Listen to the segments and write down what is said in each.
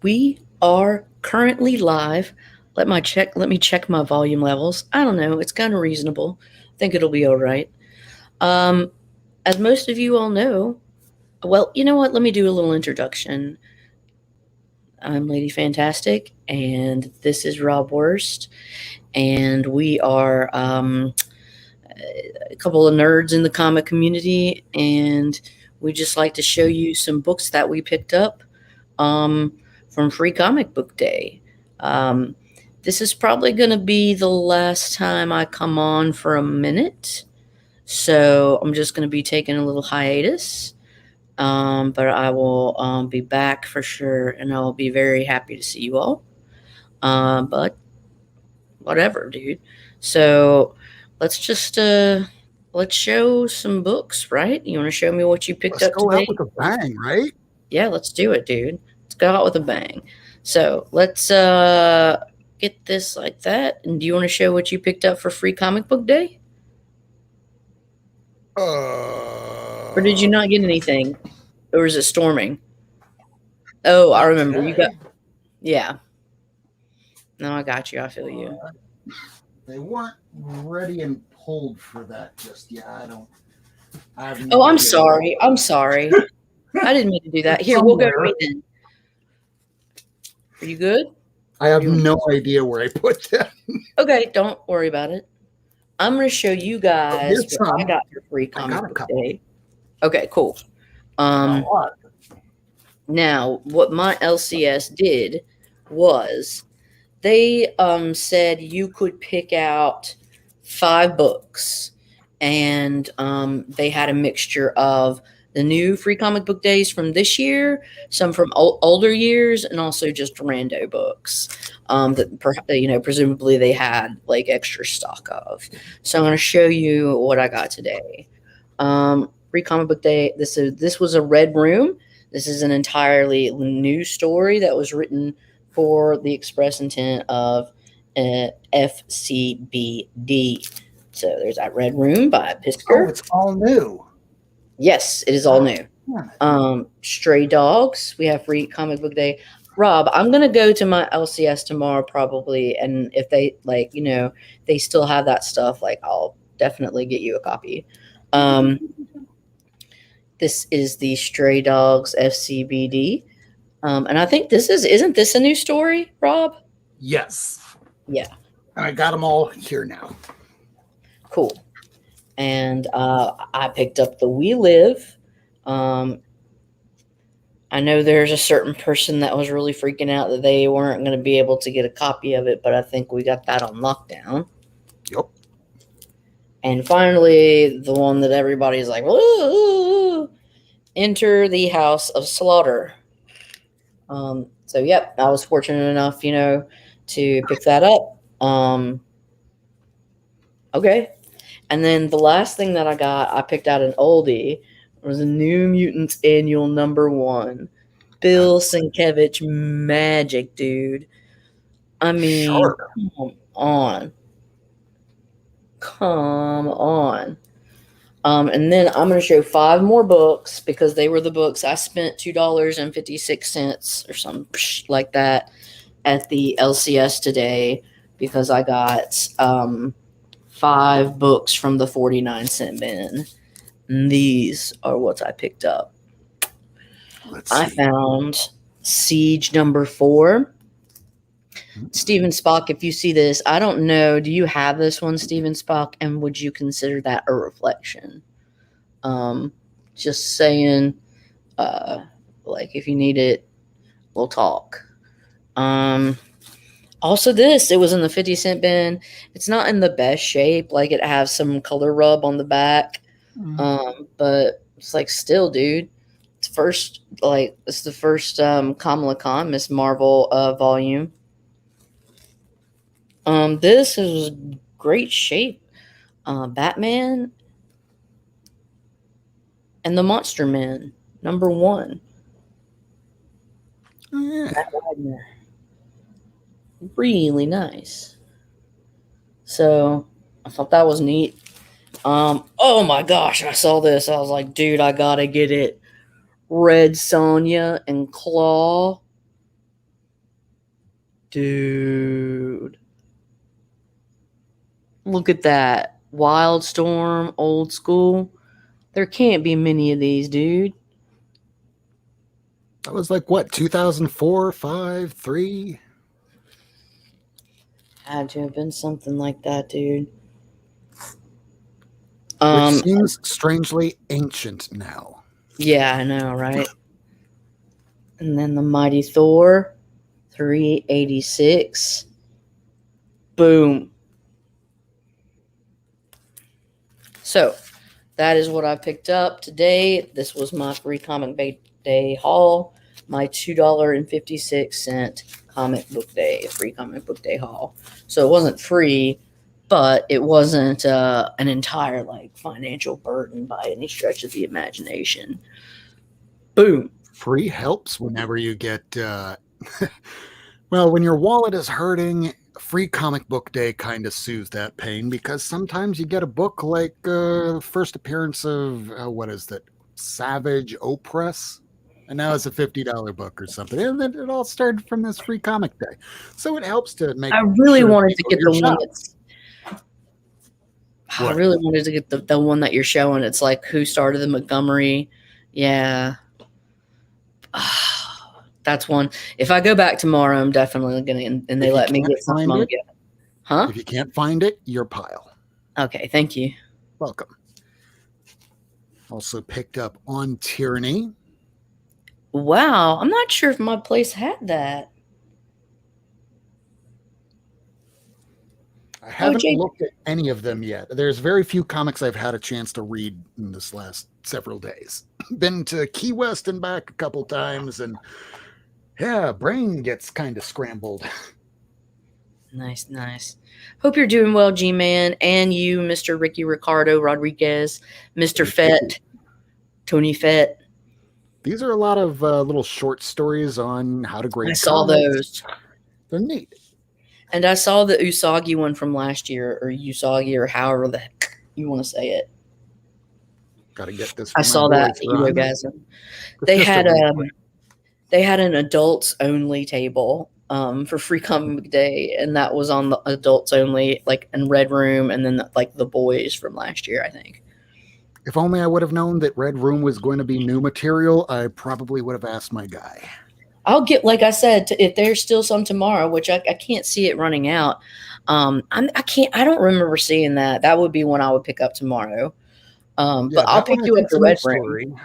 We are currently live. Let me check my volume levels. I don't know, it's kind of reasonable. I think it'll be all right. Um as most of you all know, well, you know what? Let me do a little introduction. I'm Lady Fantastic and this is Rob Worst, and we are a couple of nerds in the comic community, and we just like to show you some books that we picked up um, from Free Comic Book Day. Um, this is probably going to be the last time I come on for a minute, so I'm just going to be taking a little hiatus. But I will be back for sure, and I'll be very happy to see you all. But whatever, dude. So let's just let's show some books, right? You want to show me what you picked Let's up go out today? with a bang, right? Yeah, let's do it, dude. Let's go out with a bang. So let's get this like that. And do you want to show what you picked up for Free Comic Book Day? Or did you Uh, not get anything? Or is it storming? Oh, I not remember. You got, today. yeah. No, I got you. I feel you. Uh, they weren't ready and pulled for that just yet. I have Oh, no I'm idea where sorry. I'm sorry. I didn't mean to do that. it's Here, we'll go to me somewhere. then. Are you good? I Or have do you want no idea where I put them. Okay, don't worry about it. I'm going to show you Oh, guys here's what I some. got for Free I Comic got a Book couple. Day. Okay, cool. Not a Um, lot. Now, what my LCS did was they said you could pick out 5 books, and they had a mixture of the new Free Comic Book Days from this year, some from older years, and also just rando books that presumably they had like extra stock of. So I'm going to show you what I got today. Free Comic Book Day. This was a Red Room. This is an entirely new story that was written for the express intent of FCBD. So there's that Red Room by Oh, Pisker. it's all new. Yes, it is all Ah, new. damn it. Stray Dogs. We have Free Comic Book Day. Rob, I'm gonna go to my LCS tomorrow probably, and if they they still have that stuff, like I'll definitely get you a copy. Um, this is the Stray Dogs FCBD. And I think isn't this a new story, Rob? Yes. Yeah, And I got them all here now. cool. And I picked up the We Live. Um, I know there's a certain person that was really freaking out that they weren't going to be able to get a copy of it, but I think we got that on lockdown. Yep. And finally, the one that everybody's like, "Ooh, Enter the House of Slaughter." So, yep, I was fortunate enough, to pick that up. Okay. And then the last thing that I picked out an oldie, was a New Mutants Annual #1. Bill Sienkiewicz magic, dude. I mean, Sure. come on. Come on. And then I'm going to show 5 more books because they were the books I spent $2.56 or something like that at the LCS today, because I got 5 books from the 49-cent bin. And these are what I picked up. Let's I see. found Siege #4. Steven Spock, if you see this, I don't know. Do you have this one, Steven Spock? And would you consider that a reflection? Um, just saying, uh, like if you need it, we'll talk. Um, Also, it was in the 50-cent bin. It's not in the best shape. Like, it has some color rub on the back. But it's like, still, dude. It's the first Kamala Khan Miss Marvel volume. This is great shape. Batman and the Monster Man, #1. Yeah. Matt Wagner. Really nice. So I thought that was neat. Oh my gosh, I saw this. I was like, dude, I gotta get it. Red Sonja and Claw. Dude. Look at that. Wildstorm, old school. There can't be many of these, dude. That was like what, 2004, 5, 3? Had to have been something like that, dude. Which seems strangely ancient now. Yeah, I know, right? And then the Mighty Thor, 386. Boom. So, that is what I picked up today. This was my free comic book day haul. My $2.56 comic book day, free comic book day haul. So it wasn't free, but it wasn't an entire like financial burden by any stretch of the imagination. Boom. Free helps whenever you get well, when your wallet is hurting, free comic book day kind of soothes that pain, because sometimes you get a book like first appearance of what is that, Savage Opress, and now it's a $50 book or something, and then it all started from this free comic day, so it helps to make. I really wanted to get the one that's. What? I really wanted to get the one that you're showing. It's like Who Started the Montgomery. Yeah. That's one. If I go back tomorrow, I'm definitely going to, and they let me get something on it. Huh? If you can't find it, your pile. Okay, thank you. Welcome. Also picked up On Tyranny. Wow, I'm not sure if my place had that. I haven't looked at any of them yet. There's very few comics I've had a chance to read in this last several days. Been to Key West and back a couple times, and yeah, brain gets kind of scrambled. Nice, nice. Hope you're doing well, G-Man, and you, Mr. Ricky Ricardo Rodriguez, Mr. Fett, Tony Fett. These are a lot of little short stories on how to grade. I saw those. They're neat. And I saw the Usagi one from last year, or Usagi, or however the heck you want to say it. Got to get this. I saw that at Erogasm. They had an adults only table for free comic day, and that was on the adults only, like in Red Room, and then like the boys from last year, I think. If only I would have known that Red Room was going to be new material, I probably would have asked my guy. I'll get, like I said, if there's still some tomorrow, which I can't see it running out. I don't remember seeing that. That would be one I would pick up tomorrow. But I'll pick you up the Red Room.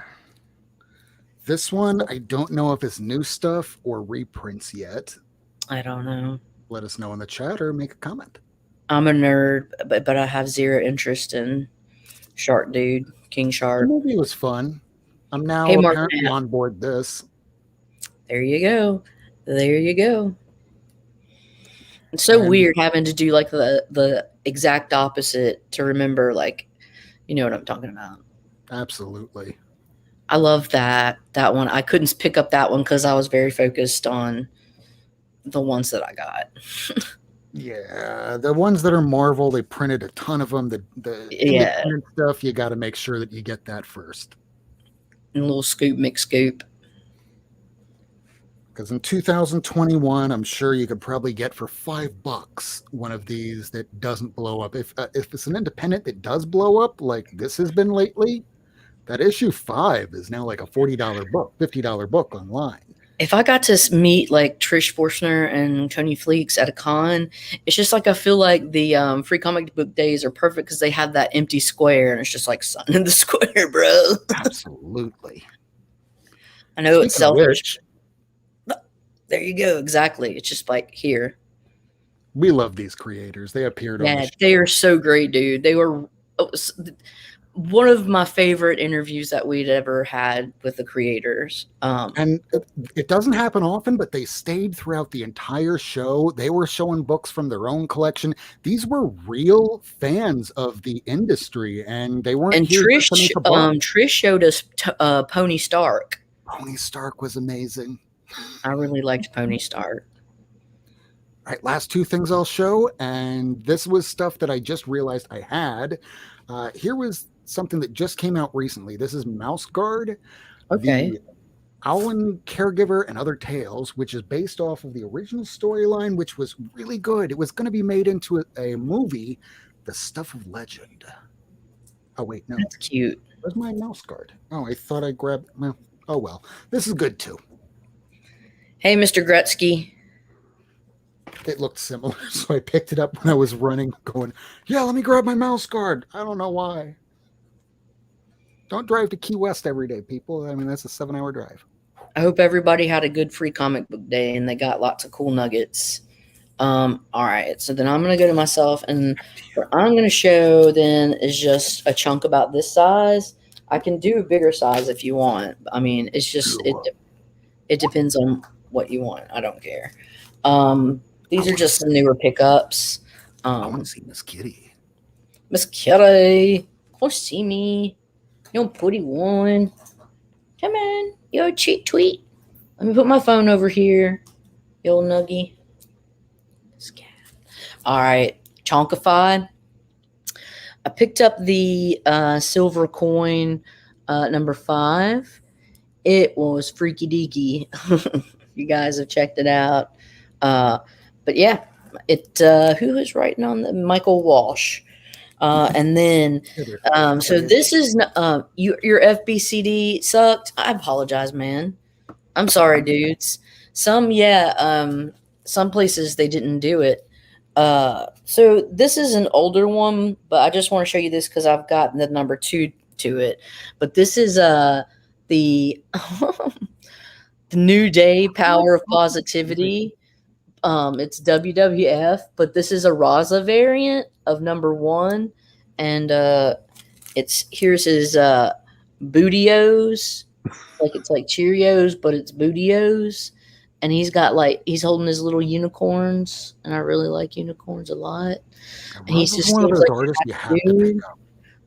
This one, I don't know if it's new stuff or reprints yet. I don't know. Let us know in the chat or make a comment. I'm a nerd, but I have zero interest in Shark Dude, King Shark. The movie was fun. I'm now apparently on board this. There you go. There you go. It's so weird having to do like the exact opposite to remember, like, you know what I'm talking about. Absolutely. I love that one. I couldn't pick up that one because I was very focused on the ones that I got. Yeah, the ones that are Marvel, they printed a ton of them. The independent stuff, you got to make sure that you get that first. And a little scoop, mix scoop. Because in 2021, I'm sure you could probably get for $5 one of these that doesn't blow up. If it's an independent that does blow up, like this has been lately, that issue 5 is now like a $40 book, $50 book online. If I got to meet like Trish Forstner and Tony Fleeks at a con, it's just like I feel like the free comic book days are perfect because they have that empty square and it's just like sun in the square, bro. Absolutely. I know it's selfish. There you go. Exactly. It's just like here. We love these creators. They appeared on the show. They are so great, dude. They were one of my favorite interviews that we'd ever had with the creators. And it doesn't happen often, but they stayed throughout the entire show. They were showing books from their own collection. These were real fans of the industry, and they weren't. And Trish showed us Pony Stark. Pony Stark was amazing. I really liked Pony Stark. All right, last two things I'll show, and this was stuff that I just realized I had. Here was something that just came out recently. This is Mouse Guard. Okay. The Owlin Caregiver and Other Tales, which is based off of the original storyline, which was really good. It was going to be made into a movie, The Stuff of Legend. Oh, wait, no. That's cute. Where's my mouse guard? Oh, I thought I grabbed. Well, oh, well. This is good, too. Hey, Mr. Gretzky. It looked similar, so I picked it up when I was running, going, yeah, let me grab my mouse guard. I don't know why. Don't drive to Key West every day, people. I mean, that's a 7-hour drive. I hope everybody had a good free comic book day and they got lots of cool nuggets. All right, so then I'm going to go to myself, and what I'm going to show then is just a chunk about this size. I can do a bigger size if you want. I mean, it's just, it depends on what you want. I don't care. These are just some newer pickups. I want to see Miss Kitty. Miss Kitty, come see me. You pretty one. Come on, you're a cheat tweet. Let me put my phone over here. You old nuggy. All right, chonkified. I picked up the silver coin number 5. It was freaky deaky. You guys have checked it out. But yeah, who is writing on the Michael Walsh? And then, so this is your FBCD sucked. I apologize, man. I'm sorry, dudes. Some places they didn't do it. So this is an older one, but I just want to show you this because I've gotten the number 2 to it. But this is the the New Day Power of Positivity. It's WWF, but this is a Raza variant of number 1, and here's his Bootios, like it's like Cheerios, but it's Bootios, and he's holding his little unicorns, and I really like unicorns a lot. And he's just one of seems those like artists a you have to dude. pick up.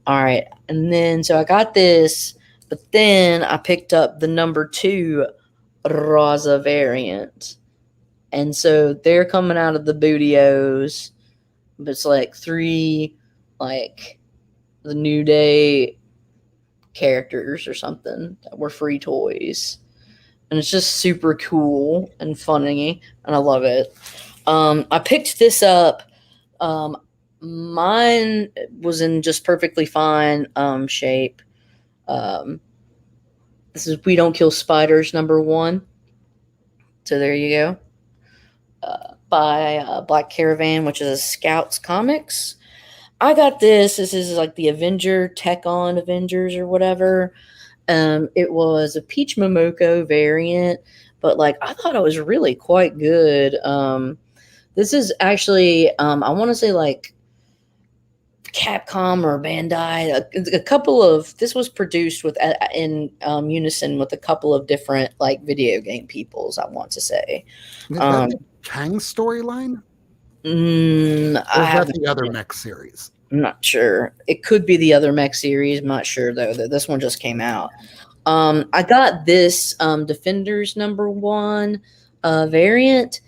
All right, and then so I got this, but then I picked up the number 2 Raza variant. And so they're coming out of the Bootios, but it's like 3, like the New Day characters or something that were free toys. And it's just super cool and funny, and I love it. I picked this up. Mine was in just perfectly fine shape. This is We Don't Kill Spiders number 1. So there you go. By Black Caravan, which is a Scouts Comics. I got this. This is like the Tech on Avengers or whatever. It was a Peach Momoko variant, but like I thought it was really quite good. This is actually, I want to say like Capcom or Bandai. A couple of this was produced with in unison with a couple of different like video game peoples. I want to say. Is that the Kang storyline? I Or is have that the other mech series? I'm not sure. It could be the other mech series. I'm not sure though. This one just came out. I got this Defenders number 1 variant.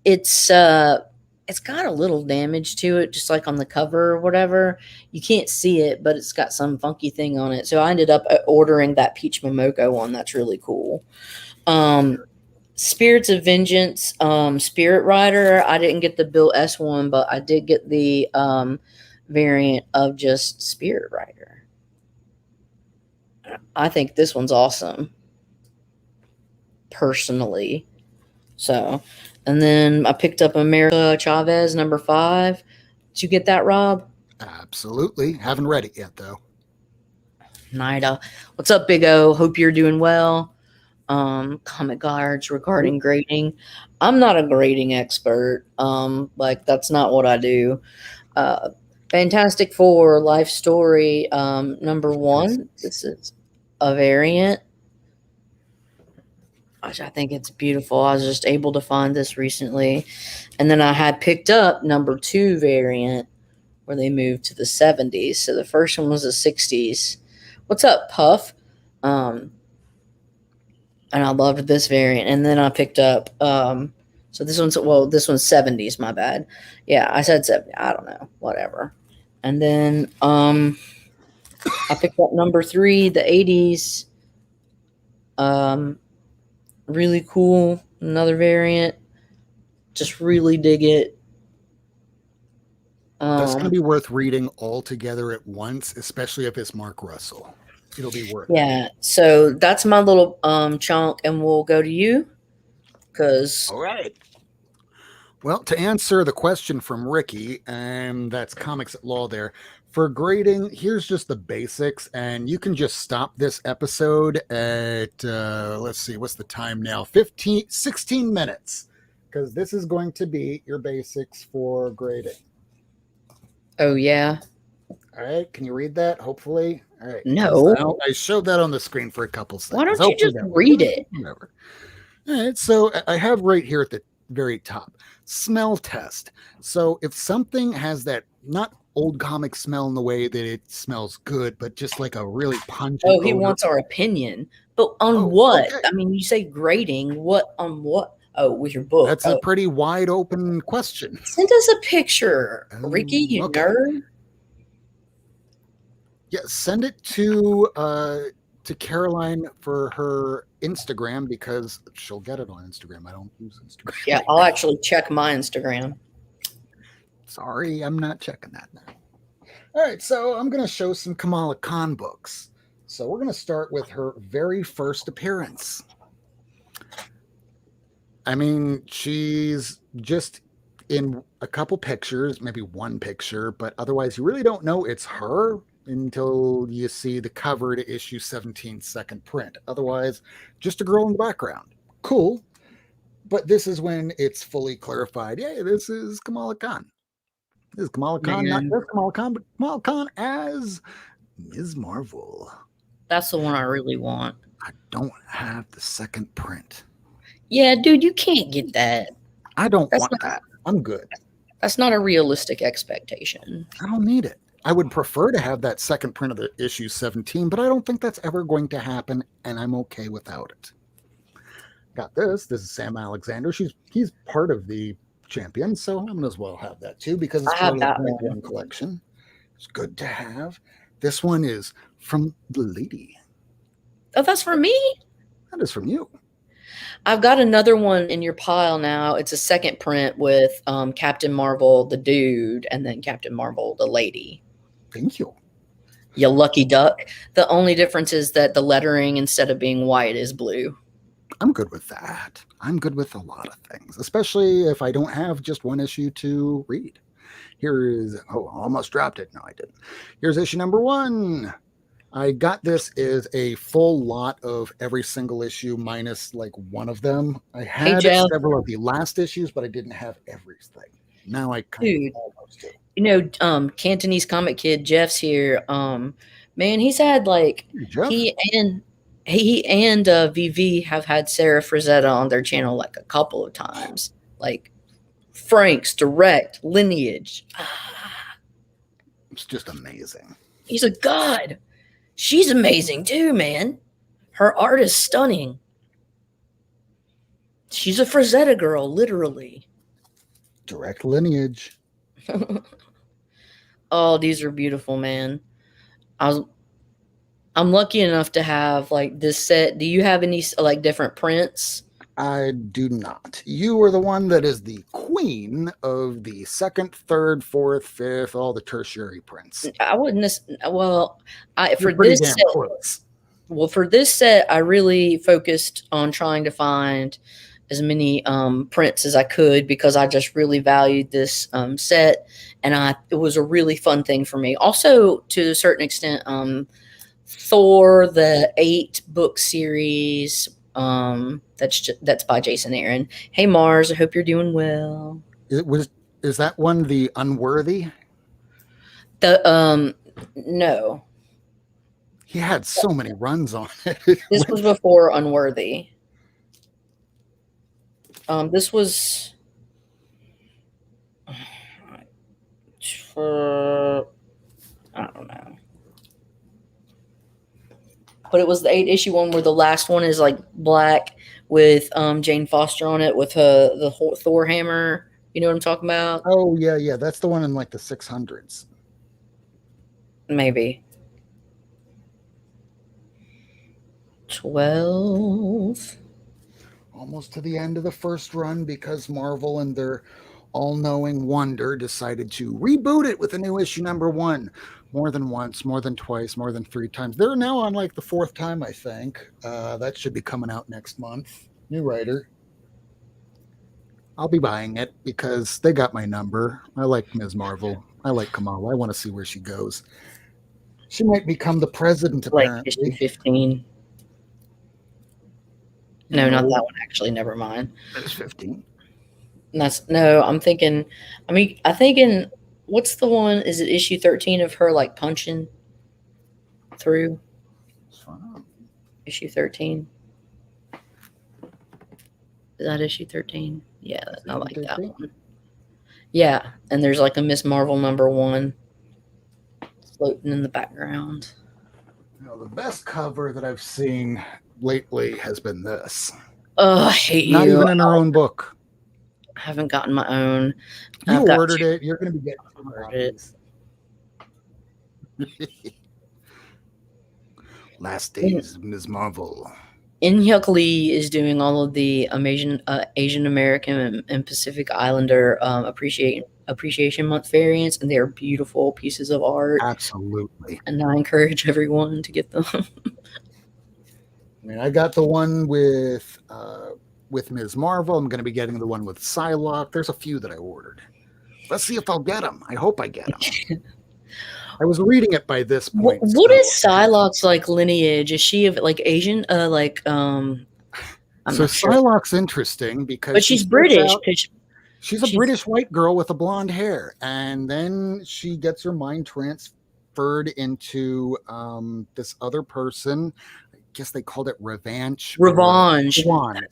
It's got a little damage to it, just like on the cover or whatever. You can't see it, but it's got some funky thing on it. So I ended up ordering that Peach Momoko one. That's really cool. Spirits of Vengeance, Spirit Rider. I didn't get the Bill S one, but I did get the variant of just Spirit Rider. I think this one's awesome, personally. So, and then I picked up America Chavez number 5. Did you get that, Rob? Absolutely. Haven't read it yet, though. Nida. What's up, Big O? Hope you're doing well. Comment guards regarding grading. I'm not a grading expert. Like that's not what I do. Fantastic Four Life Story number 1. This is a variant, which I think it's beautiful. I was just able to find this recently. And then I had picked up number 2 variant where they moved to the 70s. So the first one was the 60s. What's up, Puff? And I loved this variant. And then I picked up so this one's 70s, my bad. Yeah, I said 70. I don't know. Whatever. And then I picked up number 3, the 80s really cool. Another variant. Just really dig it. That's going to Um, be worth reading all together at once, especially if it's Mark Russell. It'll be worth it. yeah. So that's my little chunk, and we'll go to you because All right. Well, to answer the question from Ricky, and that's Comics at Law there, for grading, here's just the basics, and you can just stop this episode at, let's see, what's the time now? 16 minutes, because this is going to be your basics for grading. oh yeah, All right, can you read that? Hopefully. All right. no. I showed that on the screen for a couple Why seconds. don't you Hopefully just that read it? whatever. All right, so I have right here at the very top smell test. So if something has that not old comic smell in the way that it smells good, but just like a really pungent Oh, he odor. wants our opinion, but on Oh, what? okay. I mean, you say grading. What on what? Oh, with your book. That's a Oh, pretty wide open question. send us a picture, Ricky. You Okay. nerd. Yeah, send it to Caroline for her Instagram because she'll get it on Instagram. I don't use Instagram. Yeah, I'll actually check my Instagram. Sorry, I'm not checking that now. All right, so I'm going to show some Kamala Khan books. So we're going to start with her very first appearance. I mean, she's just in a couple pictures, maybe one picture, but otherwise you really don't know it's her until you see the cover to issue 17 second print. Otherwise, just a girl in the background. Cool. But this is when it's fully clarified. Yeah, this is Kamala Khan. This is Kamala Khan, not Man, just Kamala Khan, but Kamala Khan as Ms. Marvel. that's the one I really want. I don't have the second print. Yeah, dude, you can't get that. I don't That's want not that. I'm good. that's not a realistic expectation. I don't need it. I would prefer to have that second print of the issue 17, but I don't think that's ever going to happen, and I'm okay without it. Got this. This is Sam Alexander. He's part of the Champion, so I might as well have that too because it's I part have of the that Point one. One collection. It's good to have. This one is from the lady. Oh, that's for me? That is from you. I've got another one in your pile now. It's a second print with Captain Marvel, the dude, and then Captain Marvel, the lady. Thank you. You lucky duck. The only difference is that the lettering, instead of being white, is blue. I'm good with that. I'm good with a lot of things, especially if I don't have just one issue to read. Here is, oh, I almost dropped it. No, I didn't. Here's issue number 1. I got this as a full lot of every single issue minus like one of them. I Hey, had Jeff. several of the last issues, but I didn't have everything. Now I kind Dude. of almost do. You know, Cantonese comic kid Jeff's here. Man, he's had like Hey, Jeff. he and VV have had Sarah Frazetta on their channel like a couple of times. Like Frank's direct lineage. It's just amazing. He's a god. She's amazing too, man. Her art is stunning. She's a Frazetta girl, literally. Direct lineage. Oh, these are beautiful, man. I'm lucky enough to have like this set. Do you have any like different prints? I do not. You are the one that is the queen of the second, third, fourth, fifth, all the tertiary prints. I wouldn't. Well, for You're pretty this damn set. close. Well, for this set, I really focused on trying to find as many prints as I could because I just really valued this set, and it was a really fun thing for me. Also, to a certain extent, Thor, the 8-book series. That's by Jason Aaron. Hey Mars, I hope you're doing well. Is that one the Unworthy? No. He had so many runs on it. This was before Unworthy. This was for, I don't know. But it was the 8-issue one where the last one is like black with Jane Foster on it with the Thor hammer. You know what I'm talking about? Oh, yeah. That's the one in like the 600s. Maybe. 12. almost to the end of the first run because Marvel and their all-knowing wonder decided to reboot it with a new issue number 1 more than once, more than twice, more than 3 times. They're now on like the 4th time, I think. That should be coming out next month. New writer. I'll be buying it because they got my number. I like Ms. Marvel. I like Kamala. I want to see where she goes. She might become the president, Like issue apparently. 15. No, not that one. Actually, never mind. There's 15. No. I'm thinking. I think in what's the one? Is it issue 13 of her like punching through? Issue 13. Is that issue 13? Yeah, I like that one. Yeah, and there's like a Miss Marvel number 1 floating in the background. The best cover that I've seen lately has been this. Oh, I hate Not you. even in her own book. I haven't gotten my own. You ordered it. You're going to be getting it. Last days of Ms. Marvel. Hyuk Lee is doing all of the Asian American and Pacific Islander Appreciation Month variants, and they are beautiful pieces of art. Absolutely. And I encourage everyone to get them. I got the one with Ms. Marvel. I'm going to be getting the one with Psylocke. There's a few that I ordered. Let's see if I'll get them. I hope I get them. I was reading it by this point. What is Psylocke's like lineage? Is she of like Asian? I'm so Psylocke's interesting because but she's British. She's a British white girl with a blonde hair, and then she gets her mind transferred into this other person. I guess they called it Revenge. That's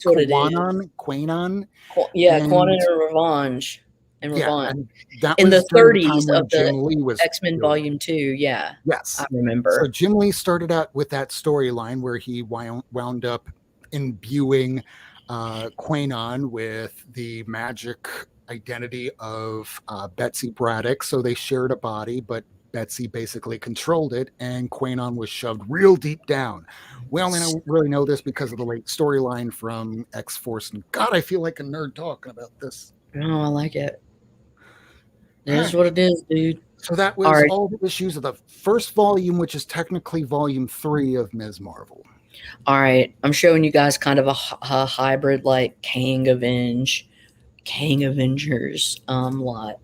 what it is. Quanon. Yeah, Quanon and Revenge. And yeah, and that in the 30s of the X-Men Volume 2, yeah. Yes. I remember. So Jim Lee started out with that storyline where he wound up imbuing Quanon with the magic identity of Betsy Braddock. So they shared a body, but Betsy basically controlled it, and Quanon was shoved real deep down. We only really know this because of the late storyline from X-Force. And God, I feel like a nerd talking about this. No, I like it. It is what it is, dude. So that was all the issues of the first volume, which is technically volume 3 of Ms. Marvel. All right. I'm showing you guys kind of a hybrid like Kang Avengers lot.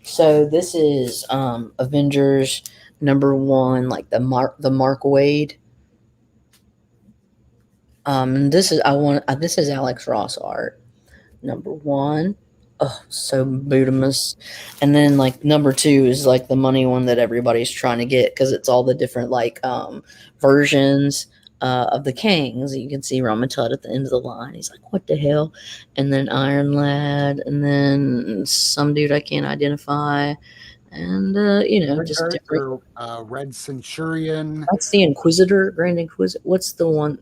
So this is Avengers number 1, like the Mark Waid. This is Alex Ross art. Number 1. Oh, so Budamus. And then like number 2 is like the money one that everybody's trying to get because it's all the different like versions of the Kangs. You can see Ramatut at the end of the line. He's like, what the hell? And then Iron Lad, and then some dude I can't identify. And just different. Red Centurion. That's the Inquisitor, Grand Inquisitor. What's the one?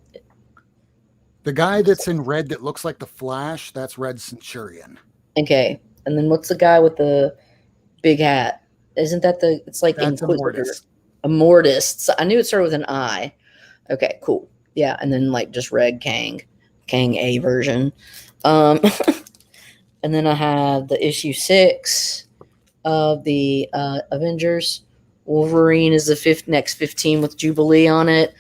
The guy that's in red that looks like the Flash, that's Red Centurion. Okay. And then what's the guy with the big hat? Isn't that it's like that's Inquisitor? Immortus. So I knew it started with an I. Okay, cool. Yeah, and then like just Red Kang A version. And then I have the issue 6 of the Avengers. Wolverine is the next 15 with Jubilee on it.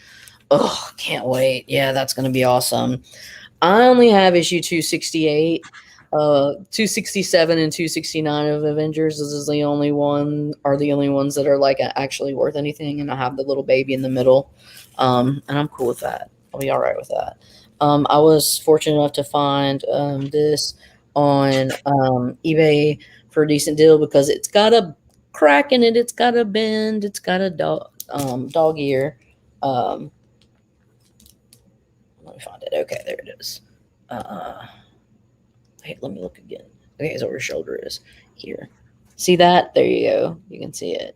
Oh, can't wait. Yeah, that's going to be awesome. I only have issue 268. 267 and 269 of Avengers is the only ones that are like actually worth anything, and I have the little baby in the middle, and I'm cool with that. I'll be all right with that. I was fortunate enough to find this on eBay for a decent deal because it's got a crack in it, it's got a bend, it's got a dog ear. Let me find it. Okay, there it is. Let me look again. Okay, so where her shoulder is here. See that? There you go. You can see it.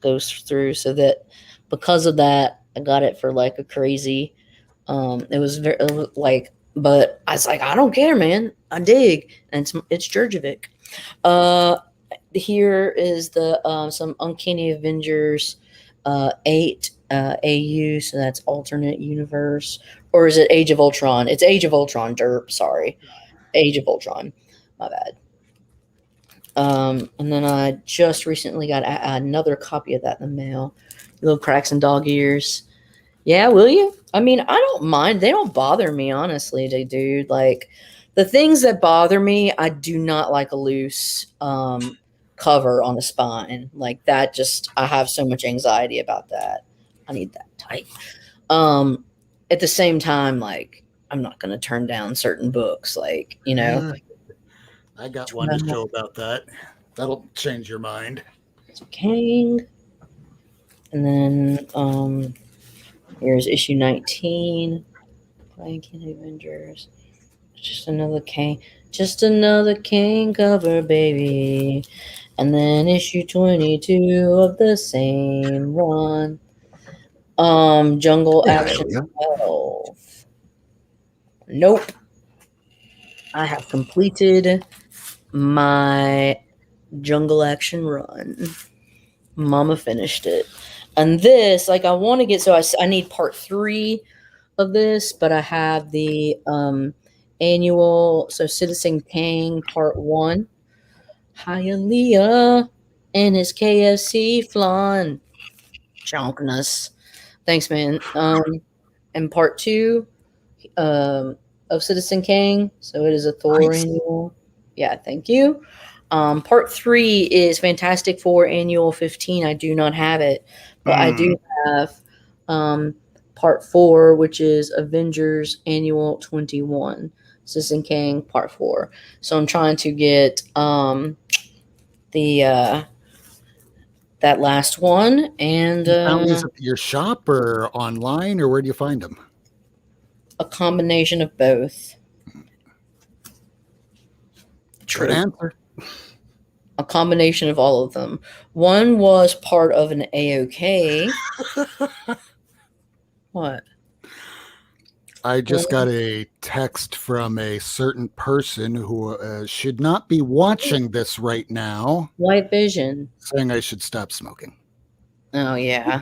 Goes through so that because of that, I got it for like a crazy. It was like, but I was like, I don't care, man. I dig, and it's Jurjevic. Here is the some Uncanny Avengers 8 AU, so that's alternate universe. Or is it Age of Ultron? It's Age of Ultron, derp, sorry. Age of Ultron. My bad. And then I just recently got another copy of that in the mail. Little cracks and dog ears. Yeah, will you? I mean, I don't mind. They don't bother me, honestly, dude. Like, the things that bother me, I do not like a loose cover on the spine. Like, that just, I have so much anxiety about that. I need that tight. At the same time, like, I'm not going to turn down certain books. Like, you know. I got one to show about that. That'll change your mind. King. And then, here's issue 19. Blanket Avengers. Just another King. Just another King cover, baby. And then issue 22 of the same run. Jungle Action 12. Nope. I have completed my Jungle Action run. Mama finished it. And this, like, I want to get, so I need part 3 of this, but I have the annual, so Citizen Kang part 1. Hialeah and his KFC flan. Chonkness. Thanks, man. And part 2 of Citizen Kang, so it is a Thor annual. Yeah, thank you. Part 3 is Fantastic Four Annual 15. I do not have it, but I do have Part 4, which is Avengers Annual 21. Citizen Kang Part 4. So I'm trying to get the that last one, and You found these at your shop or online, or where do you find them? a combination of both. True. Good answer. A combination of all of them. One was part of an AOK. What? I just got a text from a certain person who should not be watching this right now. White Vision. Saying I should stop smoking. Oh, yeah.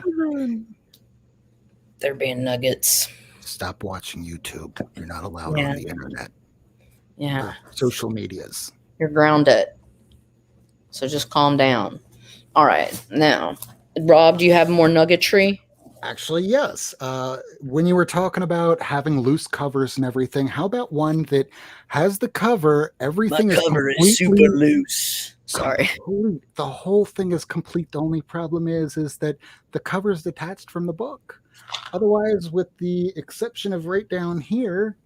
They're being nuggets. Stop watching YouTube. You're not allowed on the internet. Yeah. Social medias. You're grounded. So just calm down. All right. Now, Rob, do you have more nuggetry? Actually, yes. When you were talking about having loose covers and everything, how about one that has the cover, everything My is cover completely is super loose. Sorry. complete. The whole thing is complete. The only problem is that the cover is detached from the book. Otherwise, with the exception of right down here,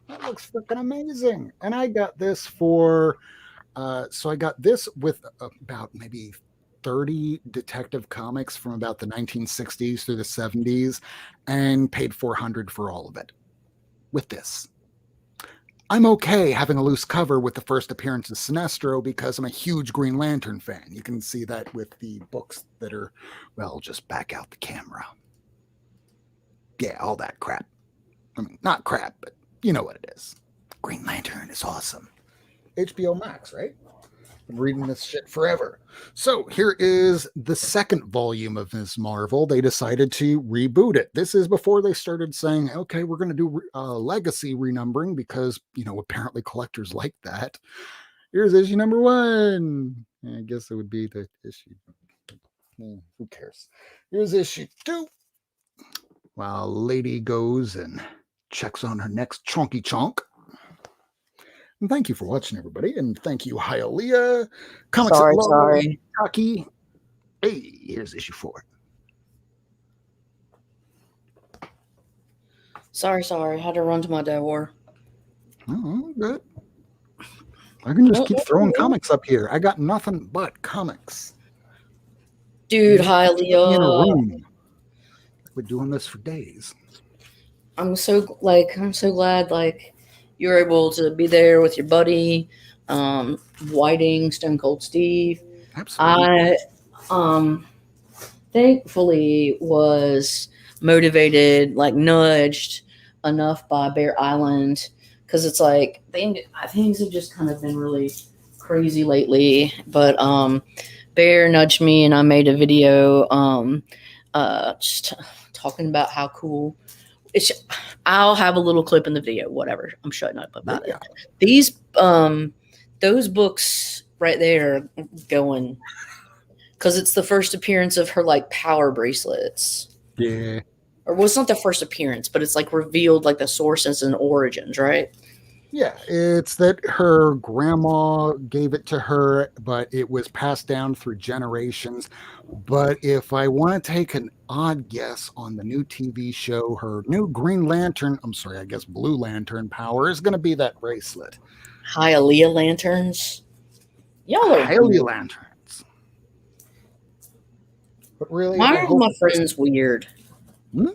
that looks freaking amazing. And I got this for, so I got this with about maybe 30 detective comics from about the 1960s through the 70s and paid $400 for all of it with this. I'm okay having a loose cover with the first appearance of Sinestro because I'm a huge Green Lantern fan. You can see that with the books that are, well, just back out the camera. Yeah, all that crap. I mean, not crap, but you know what it is. Green Lantern is awesome. HBO Max, right? I'm reading this shit forever. So here is the second volume of Ms. Marvel. They decided to reboot it. This is before they started saying, okay, we're going to do legacy renumbering because, you know, apparently collectors like that. Here's issue number 1. I guess it would be the issue. Who cares? Here's issue 2. While Lady goes and checks on her next chonky chonk. And thank you for watching, everybody. And thank you, Hialeah. Comics Sorry. Kentucky. Hey, here's issue 4. Sorry. Had to run to my door. Oh, good. I can just keep throwing comics up here. I got nothing but comics. Dude, In a Hialeah. room. We're doing this for days. I'm so glad like you're able to be there with your buddy, Whiting, Stone Cold Steve. Absolutely. I thankfully was motivated, like nudged enough by Bear Island, because it's like things have just kind of been really crazy lately. But Bear nudged me, and I made a video just talking about how cool it's. I'll have a little clip in the video. Whatever. I'm shutting up about Yeah. it. These those books right there going because it's the first appearance of her like power bracelets. Yeah. Or well, it's not the first appearance, but it's like revealed like the sources and origins, right? Yeah, it's that her grandma gave it to her, but it was passed down through generations. But if I want to take an odd guess on the new TV show, her new Green Lantern, I'm sorry, I guess Blue Lantern power is going to be that bracelet. Hialeah lanterns. Y'all are Highly weird. lanterns. But really, Why I are hope my friends weird? Hmm?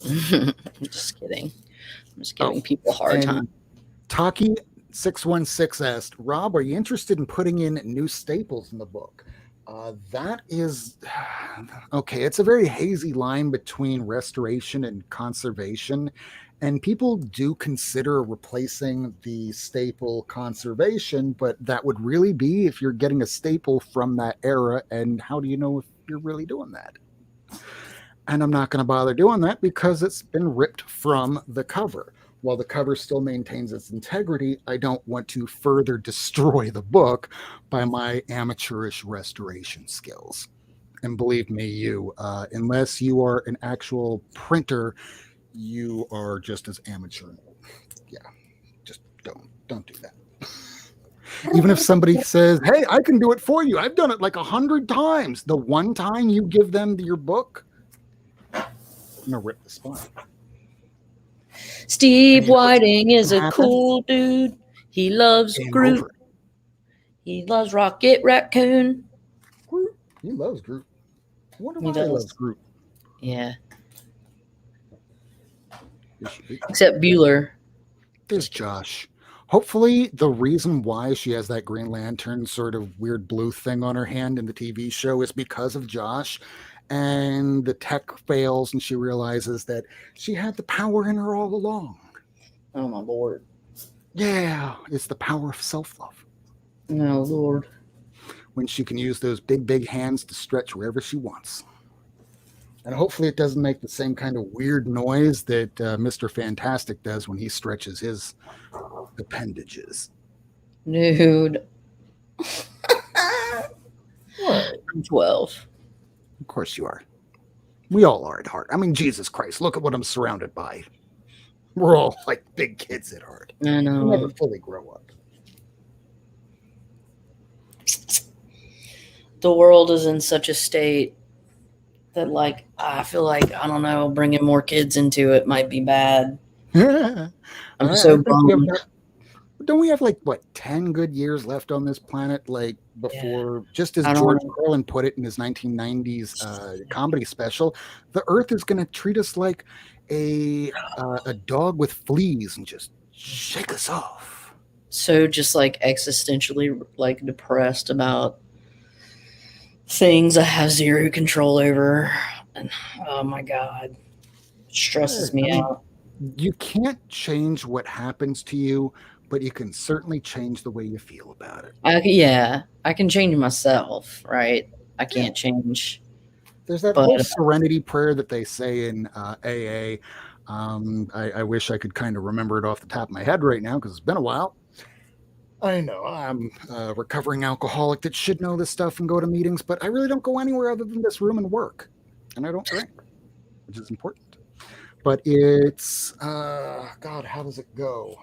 I'm just kidding. I'm just giving people a hard time. And Taki 616 asked, Rob, are you interested in putting in new staples in the book? That is okay. It's a very hazy line between restoration and conservation. And people do consider replacing the staple conservation, but that would really be if you're getting a staple from that era. And how do you know if you're really doing that? And I'm not going to bother doing that because it's been ripped from the cover. While the cover still maintains its integrity, I don't want to further destroy the book by my amateurish restoration skills. And believe me, unless you are an actual printer, you are just as amateur. Yeah, just don't do that. Even if somebody says, "Hey, I can do it for you," I've done it like 100 times. The one time you give them your book, I'm gonna rip the spine. Steve I mean, Whiting is a happen? cool dude. He loves Game Groot. over. He loves Rocket Raccoon. Groot. He loves Groot. I wonder He why he does. loves Groot. Yeah. There should be. Except Bueller. There's Josh. Hopefully, the reason why she has that Green Lantern sort of weird blue thing on her hand in the TV show is because of Josh. And the tech fails, and she realizes that she had the power in her all along. Oh my lord. Yeah, it's the power of self-love. Oh lord. When she can use those big hands to stretch wherever she wants. And hopefully it doesn't make the same kind of weird noise that Mr. Fantastic does when he stretches his appendages. Dude. What? I'm 12. Of course you are. We all are at heart. I mean, Jesus Christ, look at what I'm surrounded by. We're all like big kids at heart. I We know. never fully grow up. The world is in such a state that, like, I feel like, I don't know, bringing more kids into it might be bad. I'm so bummed. Don't we have like what 10 good years left on this planet? Like before, just as I don't George know. Carlin put it in his 1990s comedy special, the Earth is going to treat us like a dog with fleas and just shake us off. So just like existentially like depressed about things I have zero control over. And oh my God, it stresses me out. You can't change what happens to you, but you can certainly change the way you feel about it. I can change myself, right? I can't change. There's that But whole serenity prayer that they say in AA. I wish I could kind of remember it off the top of my head right now because it's been a while. I know I'm a recovering alcoholic that should know this stuff and go to meetings, but I really don't go anywhere other than this room and work. And I don't drink, which is important. But it's, God, how does it go?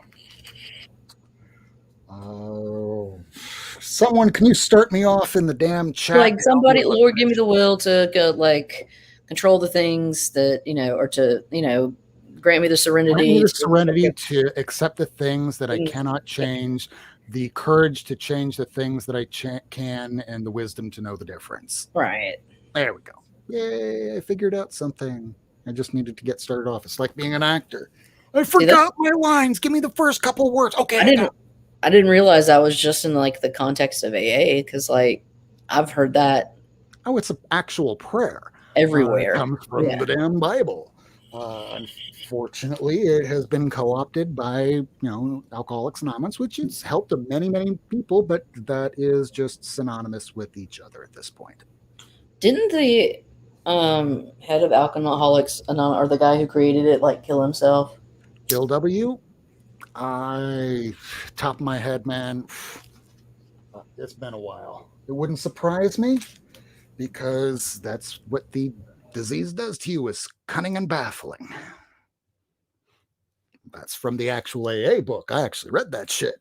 Someone, can you start me off in the damn chat? like somebody, Lord, give me the will to go, like, control the things that, or to, grant me the serenity. Grant me the serenity to accept the things that I cannot change, the courage to change the things that I can, and the wisdom to know the difference. Right. There we go. Yay, I figured out something. I just needed to get started off. It's like being an actor. I forgot my lines. Give me the first couple of words. Okay. I didn't realize I was just in like the context of AA because like I've heard that. Oh, it's an actual prayer. Everywhere. It comes from the damn Bible. Unfortunately, it has been co-opted by, Alcoholics Anonymous, which has helped many, many people, but that is just synonymous with each other at this point. Didn't the Head of Alcoholics Anonymous, or the guy who created it, like kill himself. Bill W. I, top of my head, man, it's been a while. It wouldn't surprise me because that's what the disease does to you, is cunning and baffling. That's from the actual AA book. I actually read that shit.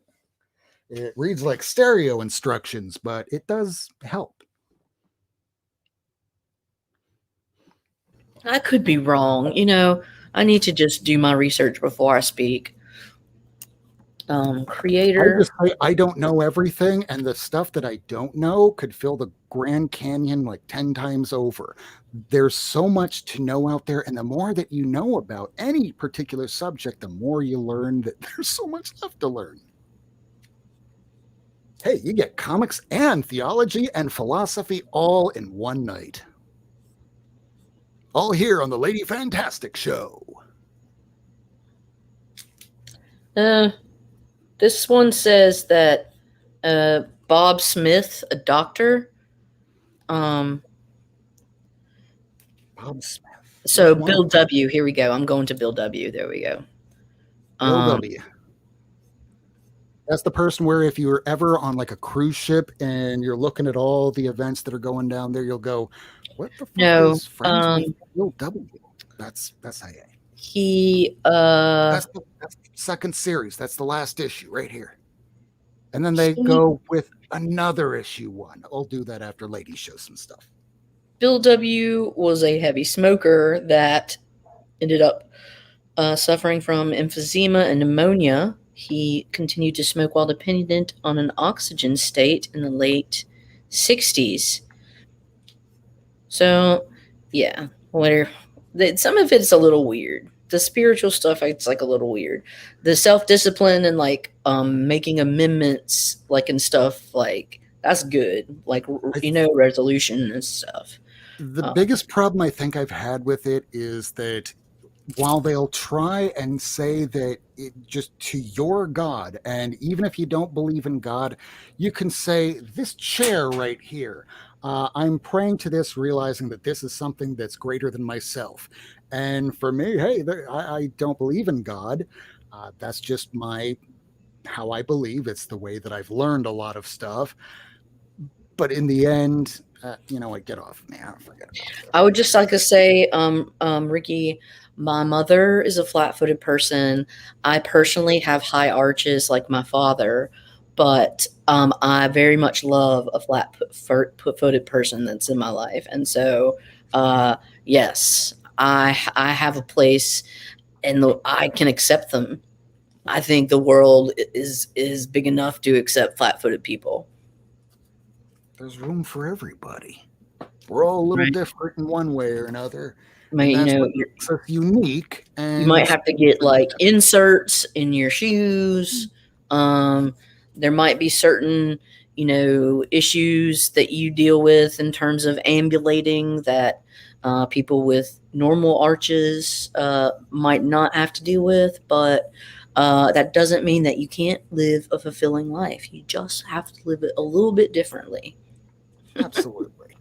It reads like stereo instructions, but it does help. I could be wrong. I need to just do my research before I speak. Creator. I don't know everything, and the stuff that I don't know could fill the Grand Canyon like 10 times over. There's so much to know out there, and the more that you know about any particular subject, the more you learn that there's so much left to learn. Hey, you get comics and theology and philosophy all in one night. All here on the Lady Fantastic Show. This one says that Bob Smith, a doctor. Bob Smith. So Bill W. Here we go. I'm going to Bill W. There we go. Bill W. That's the person where if you're ever on like a cruise ship and you're looking at all the events that are going down there, you'll go, "What the fuck is friends with Bill W?" That's IA. That's the second series. That's the last issue right here. And then they go with another issue one. I'll do that after Lady shows some stuff. Bill W. was a heavy smoker that ended up suffering from emphysema and pneumonia. He continued to smoke while dependent on an oxygen state in the late 60s. So, yeah, some of it's a little weird. The spiritual stuff, it's like a little weird. The self-discipline and like making amendments, like and stuff, like that's good. Like resolution and stuff. The biggest problem I think I've had with it is that while they'll try and say that it just to your God, and even if you don't believe in God, you can say this chair right here. I'm praying to this, realizing that this is something that's greater than myself. And for me, hey, I don't believe in God. That's just how I believe. It's the way that I've learned a lot of stuff. But in the end, I get off of me. I don't forget about that. I would just like to say, Ricky, my mother is a flat-footed person. I personally have high arches like my father, but I very much love a flat-footed person that's in my life. And so, yes, I have a place, and I can accept them. I think the world is big enough to accept flat-footed people. There's room for everybody. We're all a little different in one way or another. What makes us unique. And you might have to get like inserts in your shoes. There might be certain, issues that you deal with in terms of ambulating that people with normal arches might not have to deal with, but that doesn't mean that you can't live a fulfilling life. You just have to live it a little bit differently. Absolutely.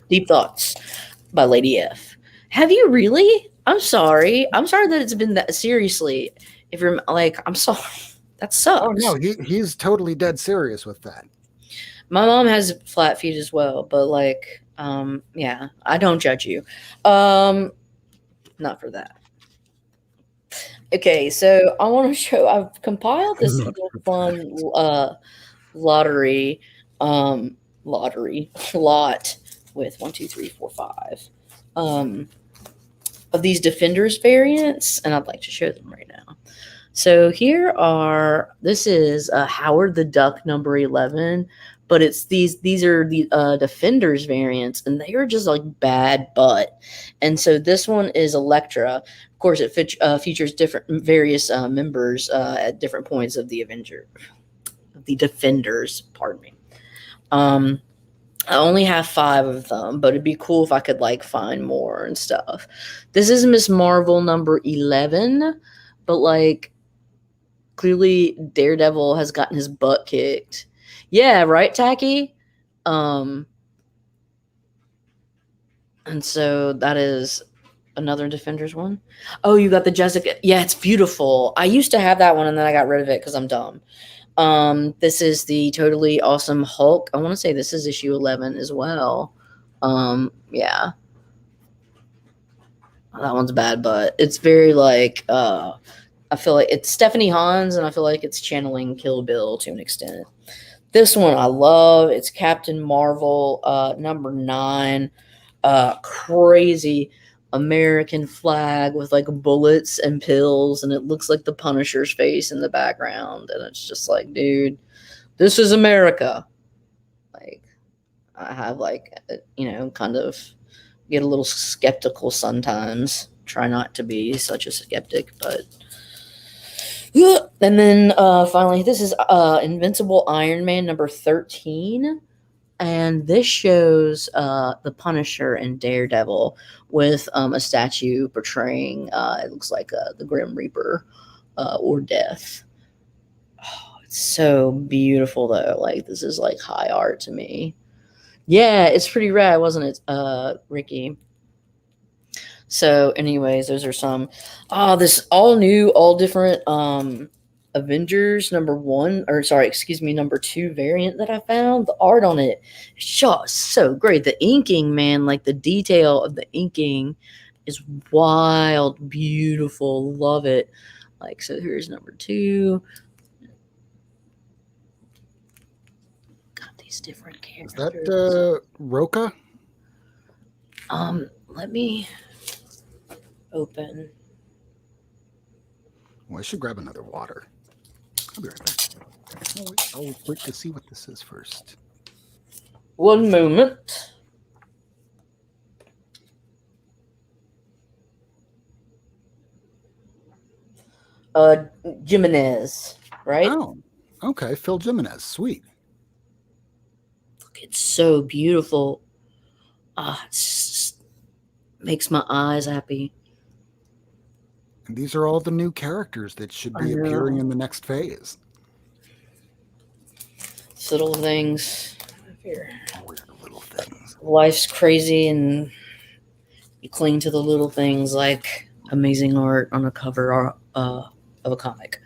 Deep Thoughts by Lady F. Have you really? I'm sorry. I'm sorry that it's been that seriously. If you're like, I'm sorry. That sucks. Oh no, he's totally dead serious with that. My mom has flat feet as well, but like, yeah, I don't judge you. Not for that. Okay, so I want to show. I've compiled this little fun lottery lot with 1, 2, 3, 4, 5 of these Defenders variants, and I'd like to show them right now. So this is Howard the Duck number 11, but it's these are the Defenders variants, and they are just like bad butt. And so this one is Elektra. Of course, it features various members at different points of the Defenders. Pardon me. I only have 5 of them, but it'd be cool if I could like find more and stuff. This is Miss Marvel number 11, but like clearly Daredevil has gotten his butt kicked. Yeah, right, Tacky? And so that is another Defenders one. Oh, you got the Jessica. Yeah, it's beautiful. I used to have that one and then I got rid of it because I'm dumb. This is the Totally Awesome Hulk. I want to say this is issue 11 as well. Yeah. That one's bad, but it's very like I feel like it's Stephanie Hans and I feel like it's channeling Kill Bill to an extent. This one I love. It's Captain Marvel, number 9. Crazy American flag with like bullets and pills, and it looks like the Punisher's face in the background. And it's just like, dude, this is America. Like, I have like, kind of get a little skeptical sometimes. Try not to be such a skeptic, but. And then finally, this is Invincible Iron Man number 13. And this shows the Punisher and Daredevil with a statue portraying, it looks like the Grim Reaper or Death. Oh, it's so beautiful, though. Like, this is like high art to me. Yeah, it's pretty rad, wasn't it, Ricky? So, anyways, those are some. This all new, all different Avengers number 2 variant that I found. The art on it is just so great. The inking, man, like the detail of the inking is wild, beautiful. Love it. Like, so here's number 2. Got these different characters. Is that Roca? Let me open. Well, I should grab another water. I'll be right back. I'll wait to see what this is first. One moment. Jimenez, right? Oh, okay. Phil Jimenez. Sweet. Look, it's so beautiful. It just makes my eyes happy. And these are all the new characters that should be appearing in the next phase. It's little things. Here. Weird little things. Life's crazy, and you cling to the little things like amazing art on a cover of a comic.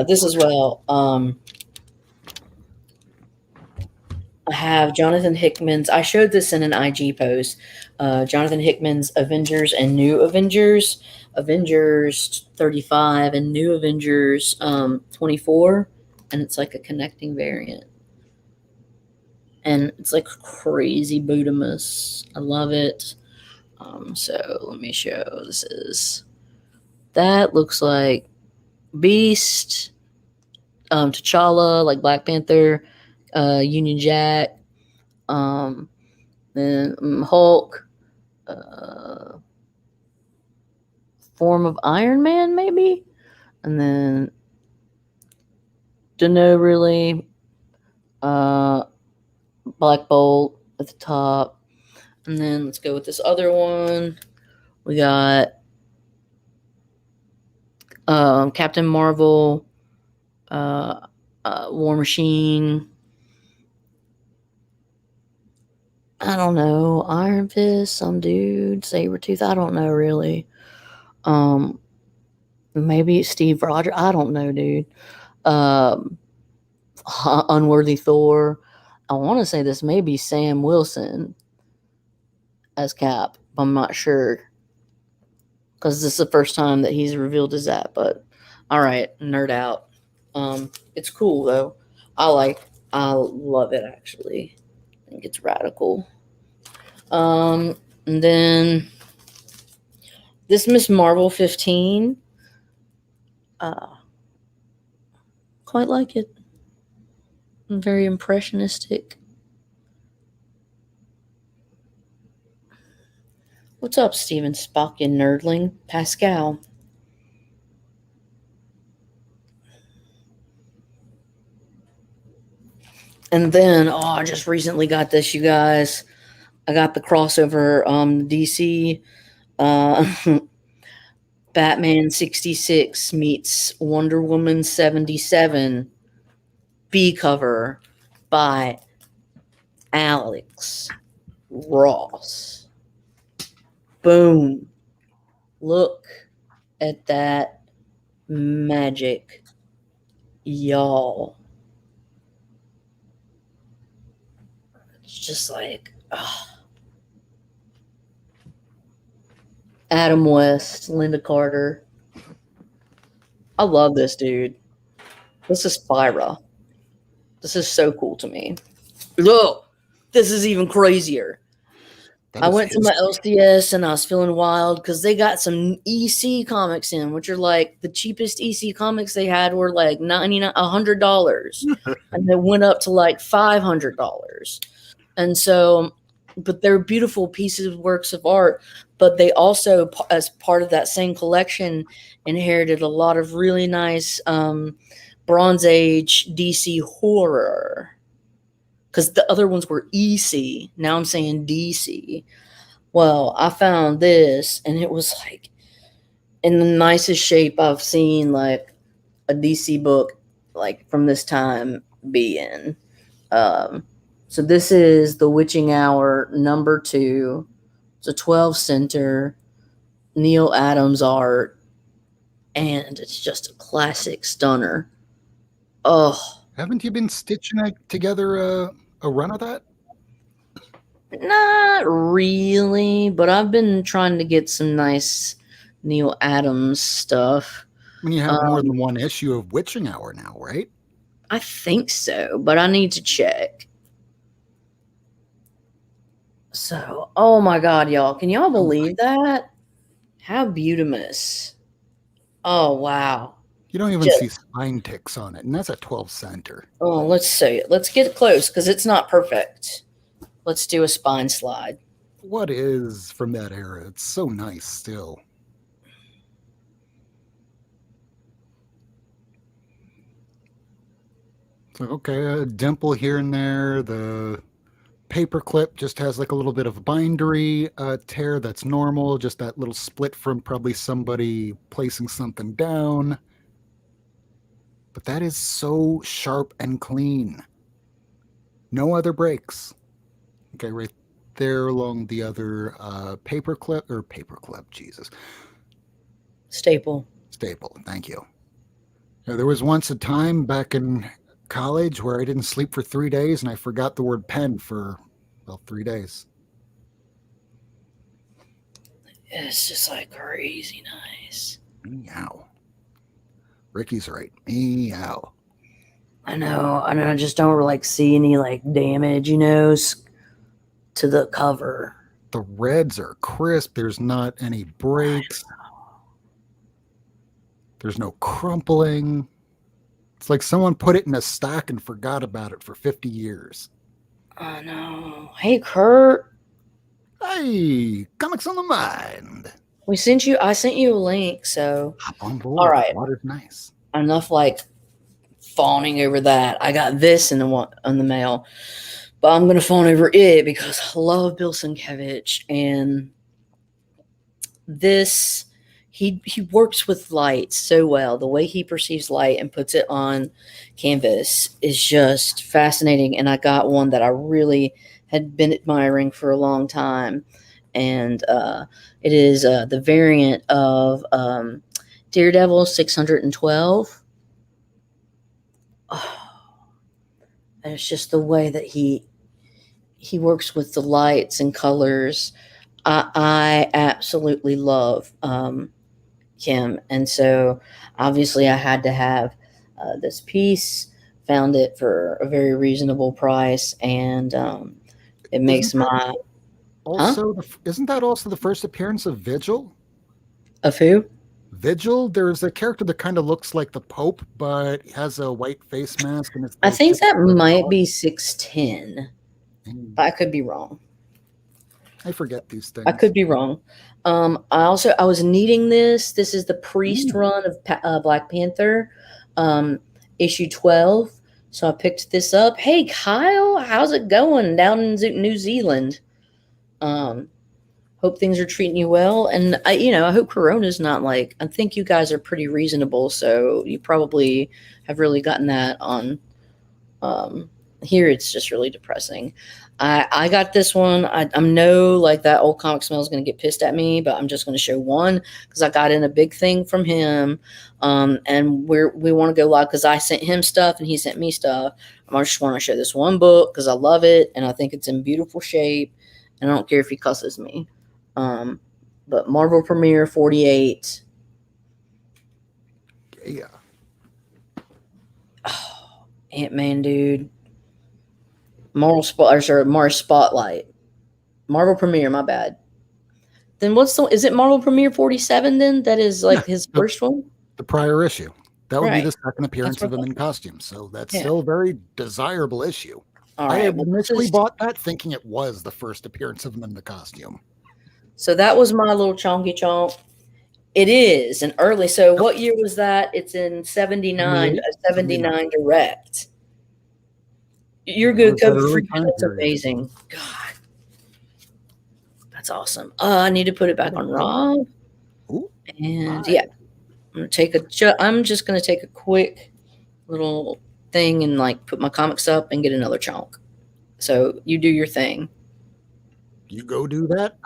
This as well. I have Jonathan Hickman's. I showed this in an IG post. Jonathan Hickman's Avengers and New Avengers. Avengers 35 and New Avengers 24. And it's like a connecting variant. And it's like crazy Budamus. I love it. So let me show. That looks like Beast, T'Challa, like Black Panther, Union Jack, then Hulk, form of Iron Man, maybe, and then don't know really. Black Bolt at the top, and then let's go with this other one. We got Captain Marvel, War Machine. I don't know, Iron Fist, some dude, Sabretooth. I don't know really. Maybe Steve Rogers. I don't know, dude. Unworthy Thor. I want to say this may be Sam Wilson as Cap. I'm not sure because this is the first time that he's revealed as that. But all right, nerd out. It's cool though. I love it actually. I think it's radical. And then this Miss Marvel 15. Quite like it. Very impressionistic. What's up, Steven Spock and Nerdling? Pascal. And then, I just recently got this, you guys. I got the crossover DC Batman 66 meets Wonder Woman 77 B cover by Alex Ross. Boom. Look at that magic, y'all. It's just like, Adam West, Linda Carter. I love this dude. This is Spyra. This is so cool to me. Look, this is even crazier. That I is went to my history. LCS and I was feeling wild because they got some EC comics in, which are like the cheapest EC comics they had were like $100, and they went up to like $500. And so, but they're beautiful pieces of works of art. But they also, as part of that same collection, inherited a lot of really nice Bronze Age DC horror. Because the other ones were EC. Now I'm saying DC. Well, I found this, and it was like in the nicest shape I've seen like a DC book like from this time be in. So this is The Witching Hour #2. It's a 12 center Neil Adams art, and it's just a classic stunner. Oh, Haven't you been stitching together a run of that? not really, but I've been trying to get some nice Neil Adams stuff. I mean, you have more than one issue of Witching Hour now, right? I think so, but I need to check. So, oh my God, y'all. Can y'all believe that? How beautimous. Oh, wow. You don't even Just, see spine ticks on it, and that's a 12 center. oh, let's see it. Let's get close because it's not perfect. Let's do a spine slide. What is from that era? It's so nice still. It's like, okay, a dimple here and there. The paperclip just has like a little bit of bindery tear that's normal, just that little split from probably somebody placing something down. But that is so sharp and clean. No other breaks. Okay, right there along the other paperclip, Jesus. Staple. Staple, thank you. Now, there was once a time back in college where I didn't sleep for 3 days and I forgot the word pen for, well, 3 days. It's just like crazy nice. Meow. Ricky's right. Meow. I know. I just don't like see any like damage, to the cover. The reds are crisp. There's not any breaks. There's no crumpling. It's like someone put it in a stack and forgot about it for 50 years. I know. Hey, Kurt. Hey, comics on the mind. I sent you a link, so Hop on board. all right. Water's nice. Enough like fawning over that. I got this in the mail, but I'm gonna fawn over it because I love Bill Sienkiewicz, and this he works with light so well. The way he perceives light and puts it on canvas is just fascinating. And I got one that I really had been admiring for a long time, and it is the variant of Daredevil 612. Oh, and it's just the way that he works with the lights and colors. I absolutely love him, and so obviously I had to have this piece. Found it for a very reasonable price, and it makes my Isn't that also the first appearance of Vigil? Of who? Vigil, there's a character that kind of looks like the Pope, but has a white face mask. And it's I think that might be 610, but I could be wrong. I forget these things. I could be wrong. I was needing this. This is the Priest run of Black Panther, issue 12. So I picked this up. Hey, Kyle, how's it going down in New Zealand? Hope things are treating you well. And I hope Corona's not like, I think you guys are pretty reasonable. So you probably have really gotten that on here it's just really depressing. I got this one. I'm no like that old comic smell is going to get pissed at me, but I'm just going to show one because I got in a big thing from him, and we want to go live because I sent him stuff and he sent me stuff. I just want to show this one book because I love it and I think it's in beautiful shape, and I don't care if he cusses me. But Marvel Premiere 48. Yeah. Oh, Ant-Man, dude. Mars Spotlight. Marvel Premiere, my bad. Then is it Marvel Premiere 47 then? That is like his first one? The prior issue. That would be the Right. second appearance That's of him right. in costume. So that's Yeah. still a very desirable issue. All I right. Well, initially bought that thinking it was the first appearance of him in the costume. so that was my little chonky chonk. It is an early. So what year was that? It's in 79, a 79 direct. You're Yeah, good, it was that COVID early free. time That's period. amazing. God. That's awesome. I need to put it back on Rob. Ooh, And my. yeah, I'm just gonna take a quick little thing and like put my comics up and get another chunk. So you do your thing. You go do that.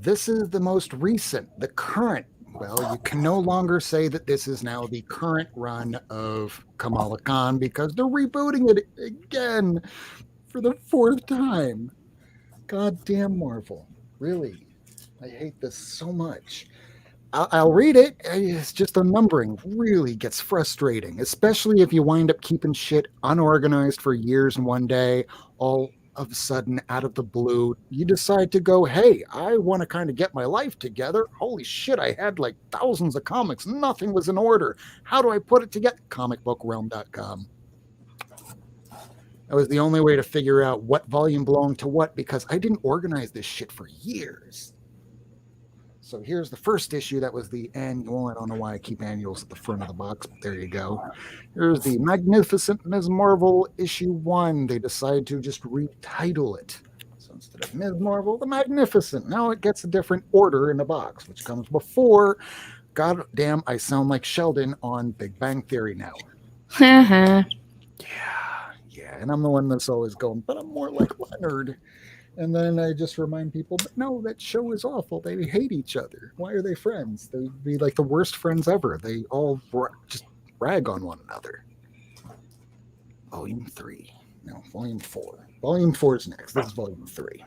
This is the most recent, the current. Well, you can no longer say that this is now the current run of Kamala Khan because they're rebooting it again for the 4th time. Goddamn Marvel. Really. I hate this so much. I'll read it. It's just the numbering really gets frustrating, especially if you wind up keeping shit unorganized for years and one day, all of a sudden, out of the blue, you decide to go, hey, I want to kind of get my life together. Holy shit, I had like thousands of comics. Nothing was in order. How do I put it together? Comicbookrealm.com. That was the only way to figure out what volume belonged to what because I didn't organize this shit for years. So here's the first issue. That was the annual. I don't know why I keep annuals at the front of the box, but there you go. Here's the Magnificent Ms. Marvel issue 1. They decide to just retitle it. So instead of Ms. Marvel, the Magnificent. Now it gets a different order in the box, which comes before. God damn, I sound like Sheldon on Big Bang Theory now. Yeah. And I'm the one that's always going, but I'm more like Leonard. And then I just remind people, but no, that show is awful. They hate each other. Why are they friends? They'd be like the worst friends ever. They all just rag on one another. Volume 3. No, Volume 4. Volume 4 is next. This is Volume 3.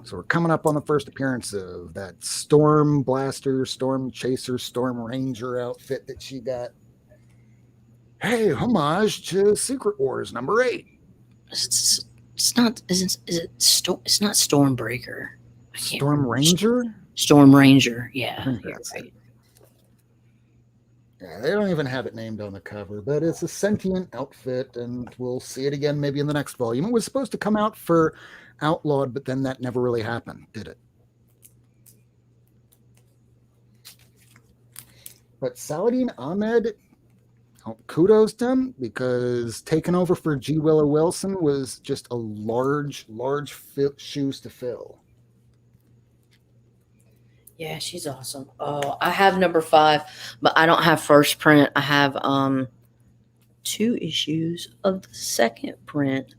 So we're coming up on the first appearance of that Storm Blaster, Storm Chaser, Storm Ranger outfit that she got. Hey, homage to Secret Wars number 8. It's not. Is it? It's not Stormbreaker. Storm Ranger. Storm Ranger. Yeah, you're right. Yeah, they don't even have it named on the cover, but it's a sentient outfit, and we'll see it again maybe in the next volume. It was supposed to come out for Outlawed, but then that never really happened, did it? But Saladin Ahmed, kudos to him because taking over for G. Willow Wilson was just a large shoes to fill. Yeah, she's awesome. Oh, I have number 5, but I don't have first print. I have 2 issues of the second print.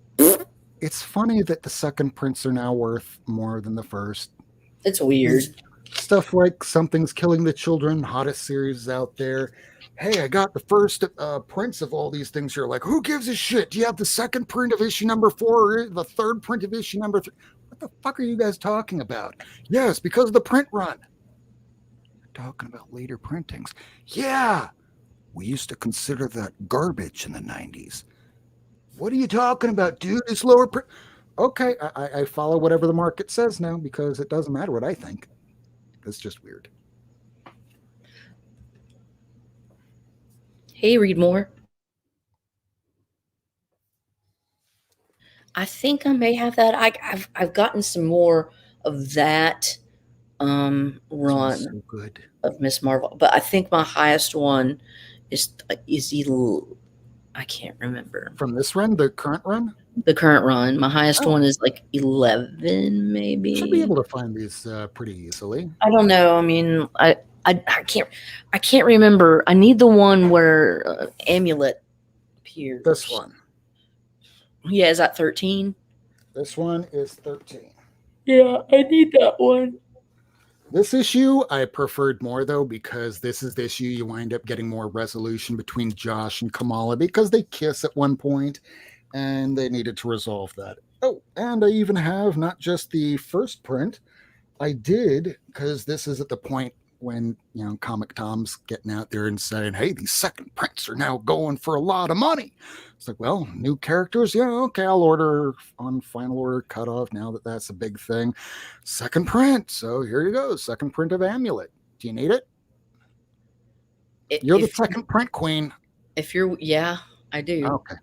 It's funny that the second prints are now worth more than the first. It's weird. Stuff like Something's Killing the Children, hottest series out there. Hey, I got the first prints of all these things here. Like, who gives a shit? Do you have the second print of issue number 4 or the third print of issue number 3? What the fuck are you guys talking about? Yes, because of the print run. You're talking about later printings. Yeah, we used to consider that garbage in the 90s. What are you talking about, dude? It's lower print. Okay, I follow whatever the market says now because it doesn't matter what I think. It's just weird. Hey, read more. I think I may have that. I've gotten some more of that run So good. of Miss Marvel, but I think my highest one is I can't remember. From this run, the current run? The current run. My highest one is like 11, maybe. You should be able to find these pretty easily. I don't know. I mean, I can't remember. I need the one where Amulet appears. This one. Yeah, is that 13? This one is 13. Yeah, I need that one. This issue I preferred more though because this is the issue you wind up getting more resolution between Josh and Kamala because they kiss at one point and they needed to resolve that. Oh, and I even have not just the first print. I did because this is at the point when Comic Tom's getting out there and saying, "Hey, these second prints are now going for a lot of money." It's like, well, new characters, yeah, okay, I'll order on final order cutoff now that that's a big thing. Second print, so here you go, second print of Amulet. Do you need it? You're the second print queen. Yeah, I do. Okay.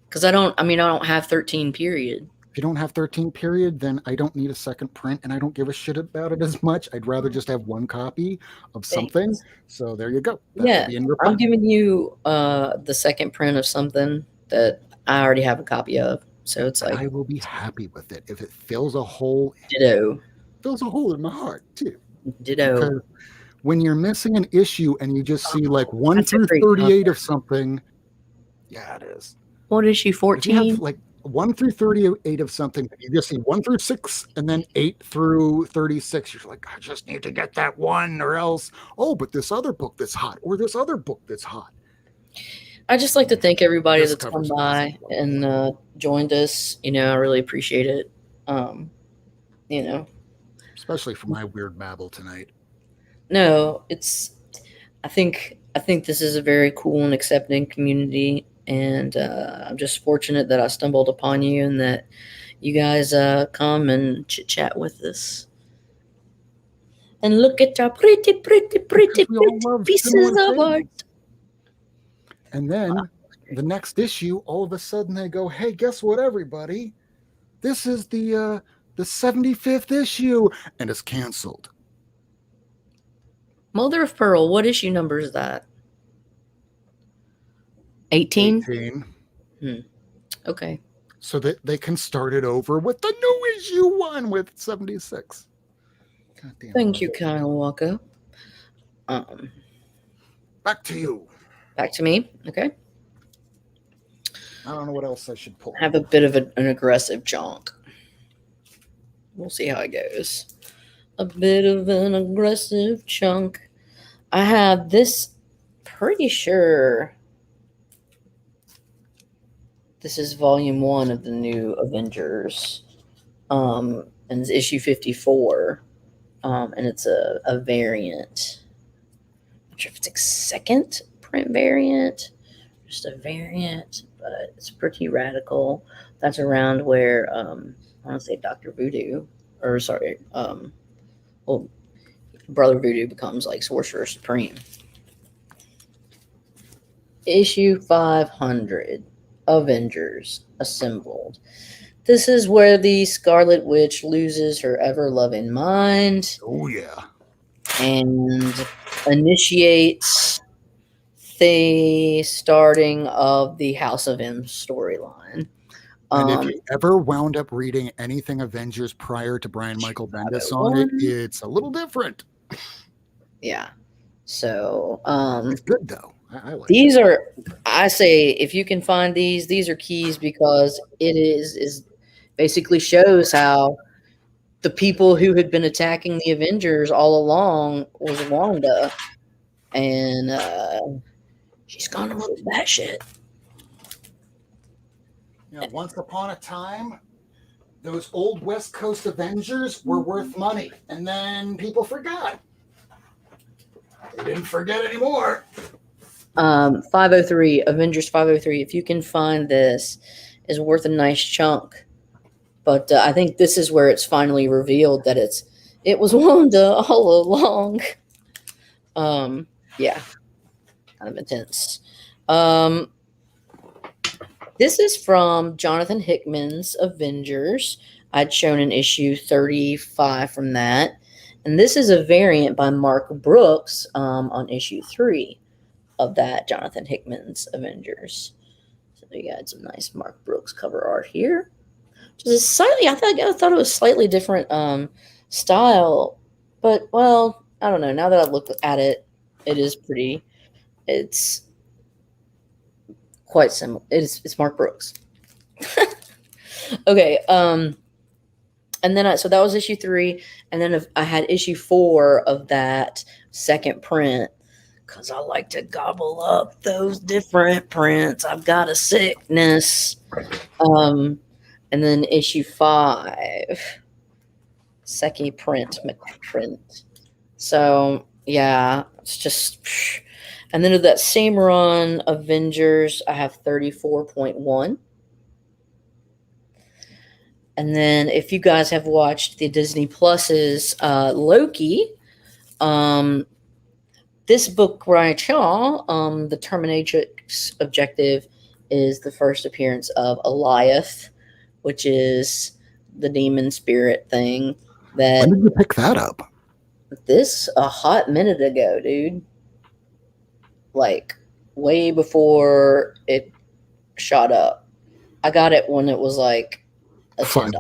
Because I don't have 13 period. If you don't have 13 period, then I don't need a second print and I don't give a shit about it as much. I'd rather just have one copy of something. Thanks. So there you go. That Yeah, will be in your I'm print. giving you the second print of something that I already have a copy of. So it's like, I will be happy with it. If it fills a hole, ditto. fills a hole in my heart too. Ditto. Because when you're missing an issue and you just see like 1 That's a through great 38 concept. of something, yeah, it is. What issue, If you 14? have like 1 through 38 of something, you just see 1 through 6 and then 8 through 36. You're like, I just need to get that one, or else, oh, but this other book that's hot, or this other book that's hot. I just like to thank everybody This that's come covers by awesome. and joined us. I really appreciate it. Especially for my weird babble tonight. No, I think this is a very cool and accepting community, and I'm just fortunate that I stumbled upon you and that you guys come and chit chat with us. And look at our pretty, pretty, pretty, Because we all pretty love pieces similar of art. things. And then the next issue, all of a sudden they go, hey, guess what, everybody? This is the 75th issue, and it's canceled. Mother of Pearl, what issue number is that? 18? 18. Okay. So that they can start it over with the new issue 1 with 76. Goddamn. Thank you, Kyle Walker. Back to you. Back to me. Okay. I don't know what else I should pull. I have a bit of an aggressive chunk. We'll see how it goes. A bit of an aggressive chunk. I have this, pretty sure this is volume 1 of the new Avengers. And it's issue 54. And it's a variant. I'm not sure if it's a second print variant, just a variant, but it's pretty radical. That's around where I want to say Dr. Voodoo, or sorry, Brother Voodoo becomes like Sorcerer Supreme. Issue 500, Avengers Assembled. This is where the Scarlet Witch loses her ever-loving mind. Oh, yeah. And initiates the starting of the House of M storyline. And if you ever wound up reading anything Avengers prior to Brian Michael Bendis on it, it's a little different. Yeah. So it's good though. I like these are, I say, if you can find these are keys, because it is basically shows how the people who had been attacking the Avengers all along was Wanda, and she's gone a little batshit. Once upon a time, those old West Coast Avengers were worth money, and then people forgot. They didn't forget anymore. 503, Avengers 503. If you can find this, is worth a nice chunk. But I think this is where it's finally revealed that it was Wanda all along. Yeah, kind of intense. This is from Jonathan Hickman's Avengers. I'd shown an issue 35 from that. And this is a variant by Mark Brooks on issue 3 of that Jonathan Hickman's Avengers. So you got some nice Mark Brooks cover art here. Which is slightly, I thought it was slightly different style. But, well, I don't know. Now that I look at it, it's quite similar. It's Mark Brooks. Okay. And then so that was issue 3, and then I had issue 4 of that second print because I like to gobble up those different prints. I've got a sickness. And then issue 5, second print, McPrint. So yeah, it's just. And then of that same run, Avengers, I have 34.1. And then if you guys have watched the Disney Plus's Loki, this book right here, the Terminatrix Objective, is the first appearance of Eliath, which is the demon spirit thing. That When did you pick that up? this a hot minute ago, dude. Like way before it shot up. I got it when it was like a $10.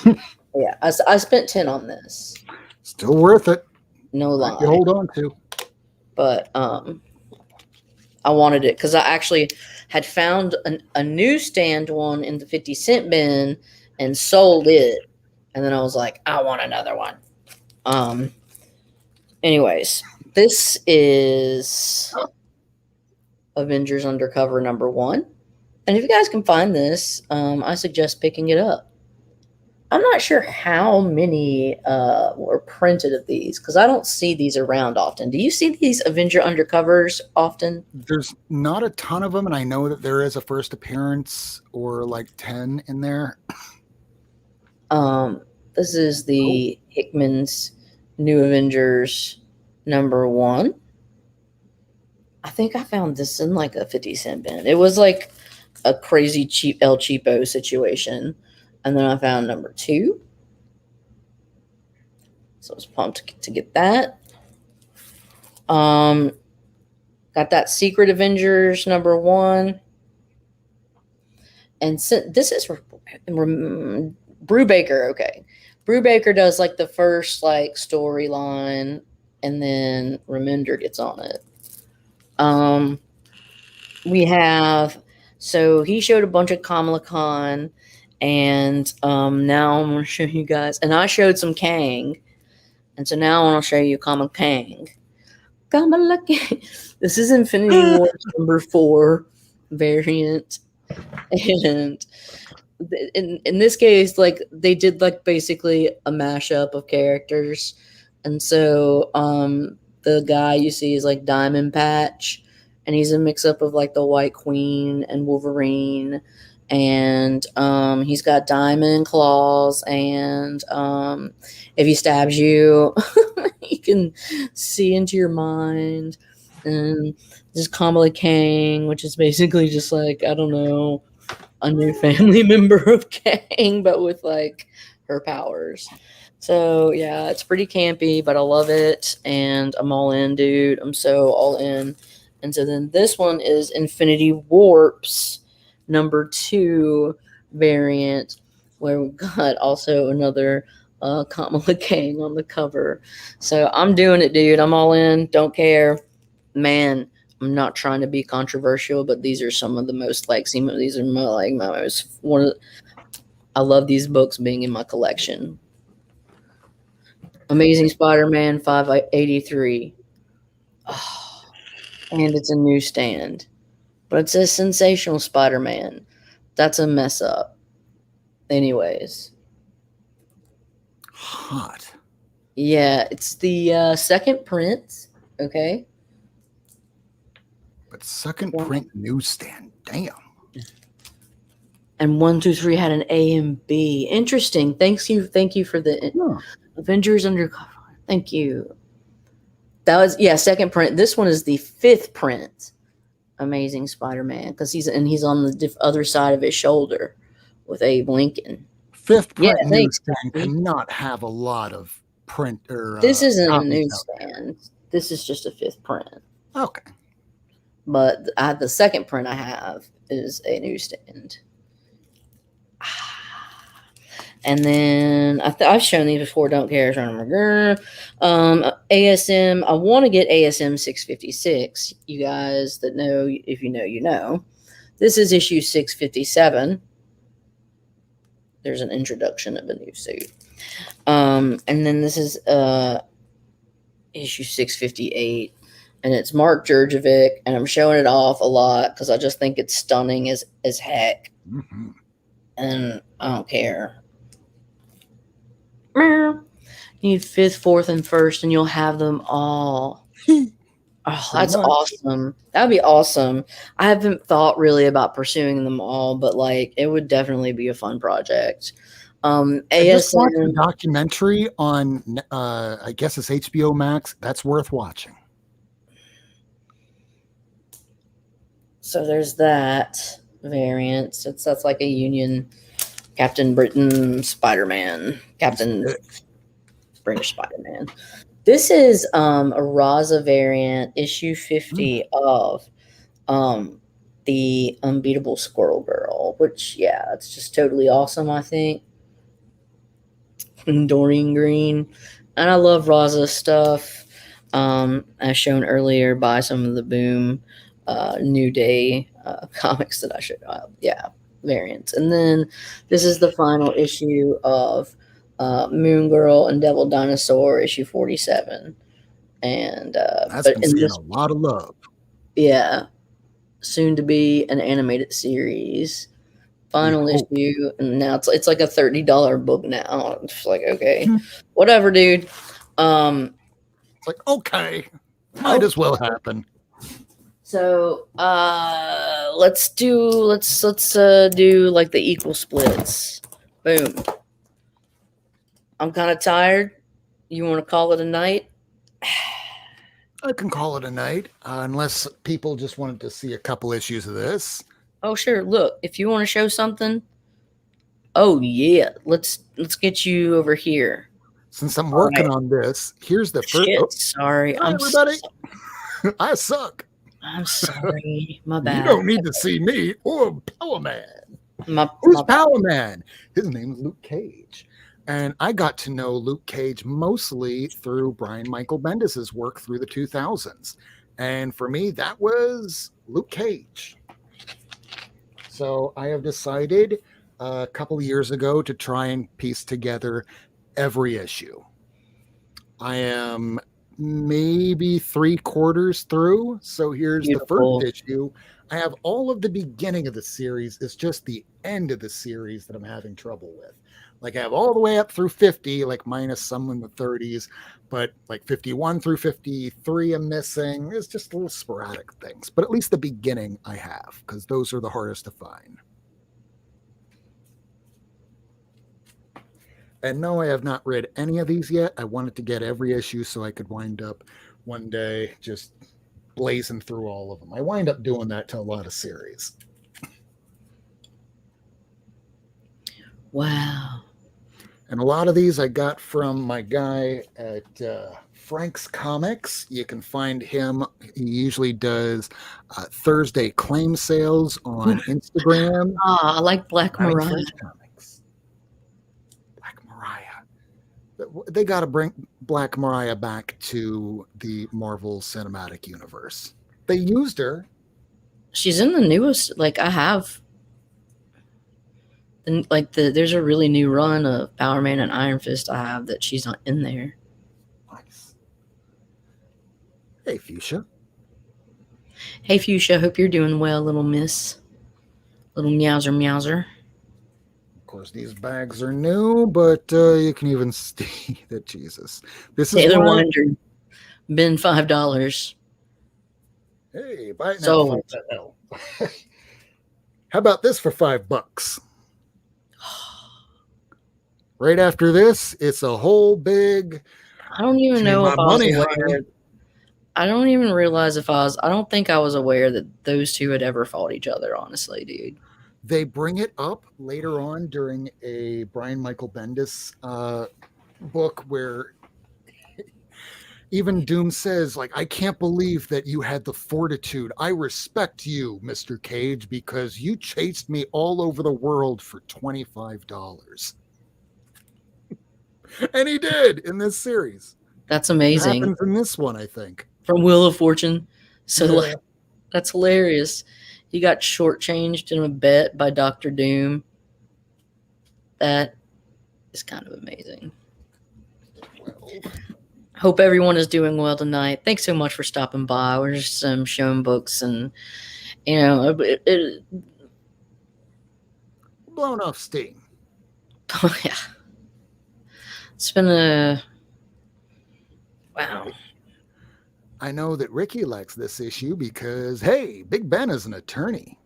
$5. Yeah, I spent 10 on this. Still worth it. No lie. You hold on to. But I wanted it because I actually had found a newsstand one in the 50-cent bin and sold it, and then I was like, I want another one. Anyways, this is Avengers Undercover #1, and if you guys can find this, I suggest picking it up. I'm not sure how many were printed of these because I don't see these around often. Do you see these Avenger Undercovers often? There's not a ton of them, and I know that there is a first appearance or like 10 in there. This is the Hickman's New Avengers #1. I think I found this in like a 50-cent bin. It was like a crazy cheap El Cheapo situation. And then I found #2. So I was pumped to get that. Got that Secret Avengers #1. And this is Brubaker. Okay. Brubaker does like the first like storyline, and then Remender gets on it. We have, so he showed a bunch of Kamala Khan. And now I'm going to show you guys. And I showed some Kang. And so now I want to show you Kamala Kang. Kamala Kang. This is Infinity War #4 variant. And in this case, like, they did, like, basically a mashup of characters. And so the guy you see is, like, Diamond Patch. And he's a mix-up of, like, the White Queen and Wolverine. And he's got diamond claws, and if he stabs you, he can see into your mind. And there's Kamala Kang, which is basically just like, I don't know, a new family member of Kang, but with like her powers. So yeah, it's pretty campy, but I love it, and I'm all in, dude. I'm so all in. And so then this one is Infinity Warps #2 variant, where we've got also another Kamala Kang on the cover. So I'm doing it, dude. I'm all in. Don't care. Man, I'm not trying to be controversial, but these are some of the most like, these are my most I love these books being in my collection. Amazing Spider-Man 583. Oh, and it's a newsstand. But it says Sensational Spider-Man. That's a mess up. Anyways. Hot. Yeah, it's the second print. Okay. But second print newsstand. Damn. And 1, 2, 3 had an A and B. Interesting. Thank you for the Avengers Undercover. Thank you. That was, yeah, second print. This one is the 5th print. Amazing Spider-Man, because he's on the other side of his shoulder with Abe Lincoln. 5th print newsstand cannot have a lot of print or. This isn't a newsstand. This is just a 5th print. Okay. But the second print I have is a newsstand. And then I've shown these before. Don't care. ASM. I want to get ASM 656. You guys that know, if you know, you know. This is issue 657. there's an introduction of a new suit. And then this is issue 658, and it's Mark Jurjevic, and I'm showing it off a lot because I just think it's stunning as heck, and I don't care. You need 5th, 4th, and 1st, and you'll have them all. Oh, that's awesome. That'd be awesome. I haven't thought really about pursuing them all, but like it would definitely be a fun project. I just watched a documentary on, I guess it's HBO Max. That's worth watching. So there's that variant. That's like a Union Captain Britain Spider-Man. Captain British Spider-Man. This is a Raza variant, issue 50 of the Unbeatable Squirrel Girl, which, yeah, it's just totally awesome, I think. Doreen Green. And I love Raza stuff. As shown earlier by some of the Boom New Day comics that I showed. Variants. And then this is the final issue of Moon Girl and Devil Dinosaur, issue 47. And that's been seeing a lot of love. Yeah. Soon to be an animated series. Final issue, and now it's like a $30 book now. It's just like, okay, whatever, dude. It's like, okay, might as well happen. So let's do like the equal splits. Boom. I'm kind of tired. You want to call it a night? I can call it a night, unless people just wanted to see a couple issues of this. Oh, sure. Look, if you want to show something, oh yeah, let's get you over here. Since I'm working on this, here's the first. Shit, sorry, hi, everybody. I suck. I'm sorry, my bad. You don't need to see me. Oh, Power Man. Who's Power Man? His name is Luke Cage. And I got to know Luke Cage mostly through Brian Michael Bendis' work through the 2000s. And for me, that was Luke Cage. So I have decided a couple of years ago to try and piece together every issue. I am maybe 3/4 through. So here's Beautiful. The first issue. I have all of the beginning of the series. It's just the end of the series that I'm having trouble with. Like I have all the way up through 50, like minus some in the 30s, but like 51 through 53 I'm missing. It's just little sporadic things. But at least the beginning I have, because those are the hardest to find. And no, I have not read any of these yet. I wanted to get every issue so I could wind up one day just blazing through all of them. I wind up doing that to a lot of series. Wow. And a lot of these I got from my guy at Frank's Comics. You can find him. He usually does Thursday claim sales on Instagram. I like Black Mariah. Black Mariah. They got to bring Black Mariah back to the Marvel Cinematic Universe. They used her. She's in the newest. Like I have. There's a really new run of Power Man and Iron Fist I have that she's not in there. Nice. Hey, Fuchsia. Hey, Fuchsia. Hope you're doing well, little miss. Little meowser. Of course, these bags are new, but you can even see that, Jesus. This is Taylor Wonder. Been $5. Hey, buy it now. So, how about this for $5? Right after this, it's a whole big. I don't even know if I was aware. I don't even realize if I was. I don't think I was aware that those two had ever fought each other. Honestly, dude. They bring it up later on during a Brian Michael Bendis book where even Doom says, like, I can't believe that you had the fortitude. I respect you, Mr. Cage, because you chased me all over the world for $25. And he did in this series. That's amazing. It happens in this one, I think. From Wheel of Fortune. So that's hilarious. He got shortchanged in a bet by Dr. Doom. That is kind of amazing. Well, Hope everyone is doing well tonight. Thanks so much for stopping by. We're just showing books, and blown off steam. yeah, it's been a wow. I know that Ricky likes this issue because, hey, Big Ben is an attorney.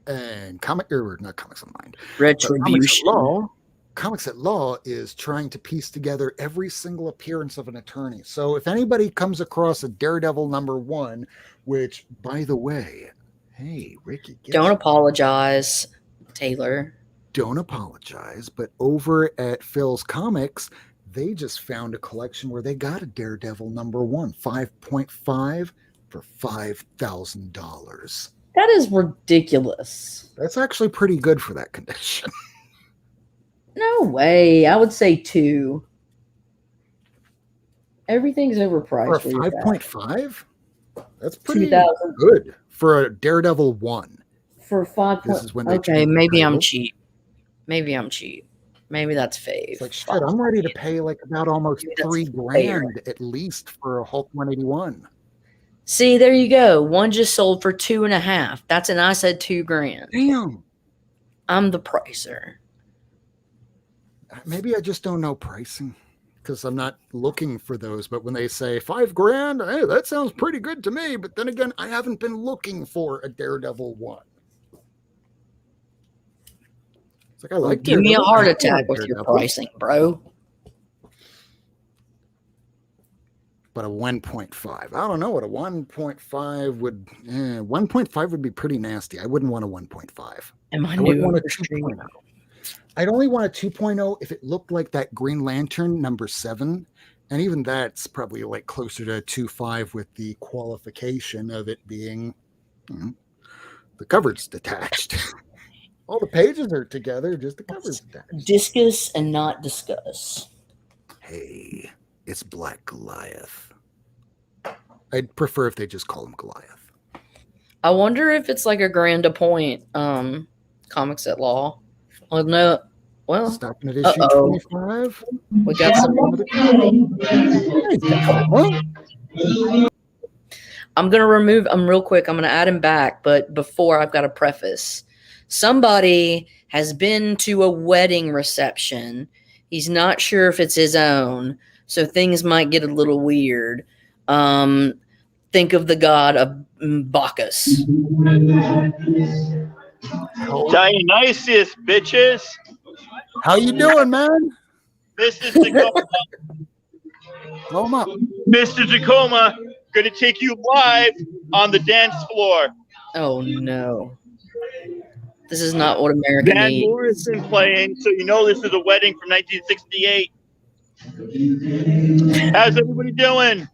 And not Comics Online. Retribution. Comics at Law is trying to piece together every single appearance of an attorney. So if anybody comes across a Daredevil #1, which, by the way, hey, Ricky, Don't apologize, Taylor. Don't apologize. But over at Phil's Comics, they just found a collection where they got a Daredevil #1, 5.5 for $5,000. That is ridiculous. That's actually pretty good for that condition. No way. I would say 2. Everything's overpriced. For a 5.5? That's pretty 2,000 good for a Daredevil 1. for 5. This is when they Okay, changed the maybe I'm title. cheap. Maybe that's fave. It's like, shit, I'm ready to pay like about almost Dude, that's $3,000 at least for a Hulk 181. See, there you go. One just sold for 2.5. I said $2,000. Damn. I'm the pricer. Maybe I just don't know pricing because I'm not looking for those. But when they say $5,000, hey, that sounds pretty good to me. But then again, I haven't been looking for a Daredevil 1. It's like I like Give me a Daredevil. heart I like attack with your Daredevil. pricing, bro. But a 1.5. I don't know what a 1.5 would. 1.5 would be pretty nasty. I wouldn't want a 1.5. Am I I would new want a on the stream? 2.0. I'd only want a 2.0 if it looked like that Green Lantern #7. And even that's probably like closer to 2.5 with the qualification of it being the cover's detached. All the pages are together, just the cover's detached. Discus and not discuss. Hey, it's Black Goliath. I'd prefer if they just call him Goliath. I wonder if it's like a Grand Point Comics at Law. Well, no. Well, Stopping at issue 25. we got some. I'm going to remove him real quick. I'm going to add him back. But before, I've got a preface. Somebody has been to a wedding reception. He's not sure if it's his own. So things might get a little weird. Think of the god of Bacchus. Dionysius, bitches. How you doing, man? Mr. Tacoma, Blow him up. Mr. Tacoma, gonna take you live on the dance floor. Oh, no. This is not what America Van needs. Morrison playing, so you know this is a wedding from 1968. How's everybody doing?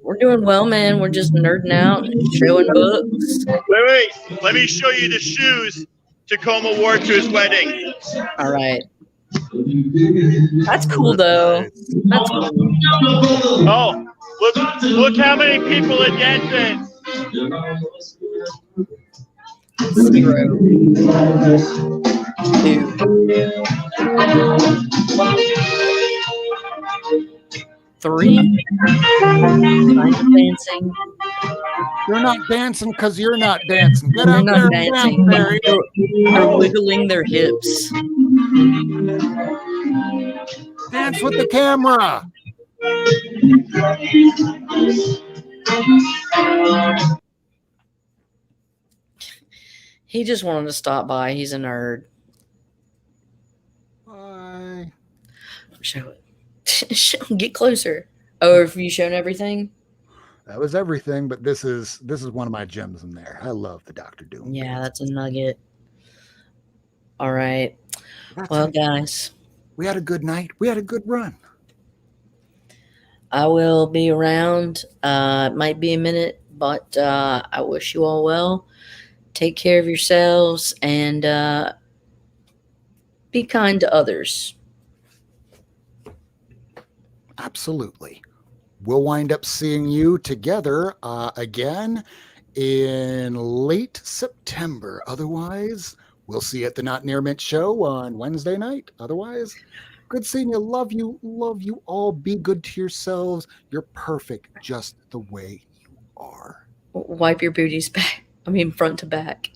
We're doing well, man. We're just nerding out and showing books. Wait, let me show you the shoes Tacoma wore to his wedding. All right. That's cool, though. That's cool. Oh, look how many people are dancing. 0, 2, 3. Kind of dancing. You're not dancing because you're not dancing. Get They're out there not and dancing. dance, Barry. They're wiggling their hips. Dance with the camera. He just wanted to stop by. He's a nerd. Bye. Show it. Get closer. Oh, have you shown everything? That was everything, but this is one of my gems in there. I love the Dr. Doom. Yeah, that's a nugget. All right. That's Well, it. guys, We had a good night. We had a good run. I will be around. It might be a minute, but I wish you all well. Take care of yourselves and be kind to others. Absolutely. We'll wind up seeing you together again in late September. Otherwise, We'll see you at the Not Near Mint show on Wednesday night. Otherwise, good seeing you. Love you all. Be good to yourselves. You're perfect just the way you are. Wipe your booties back. I mean, front to back.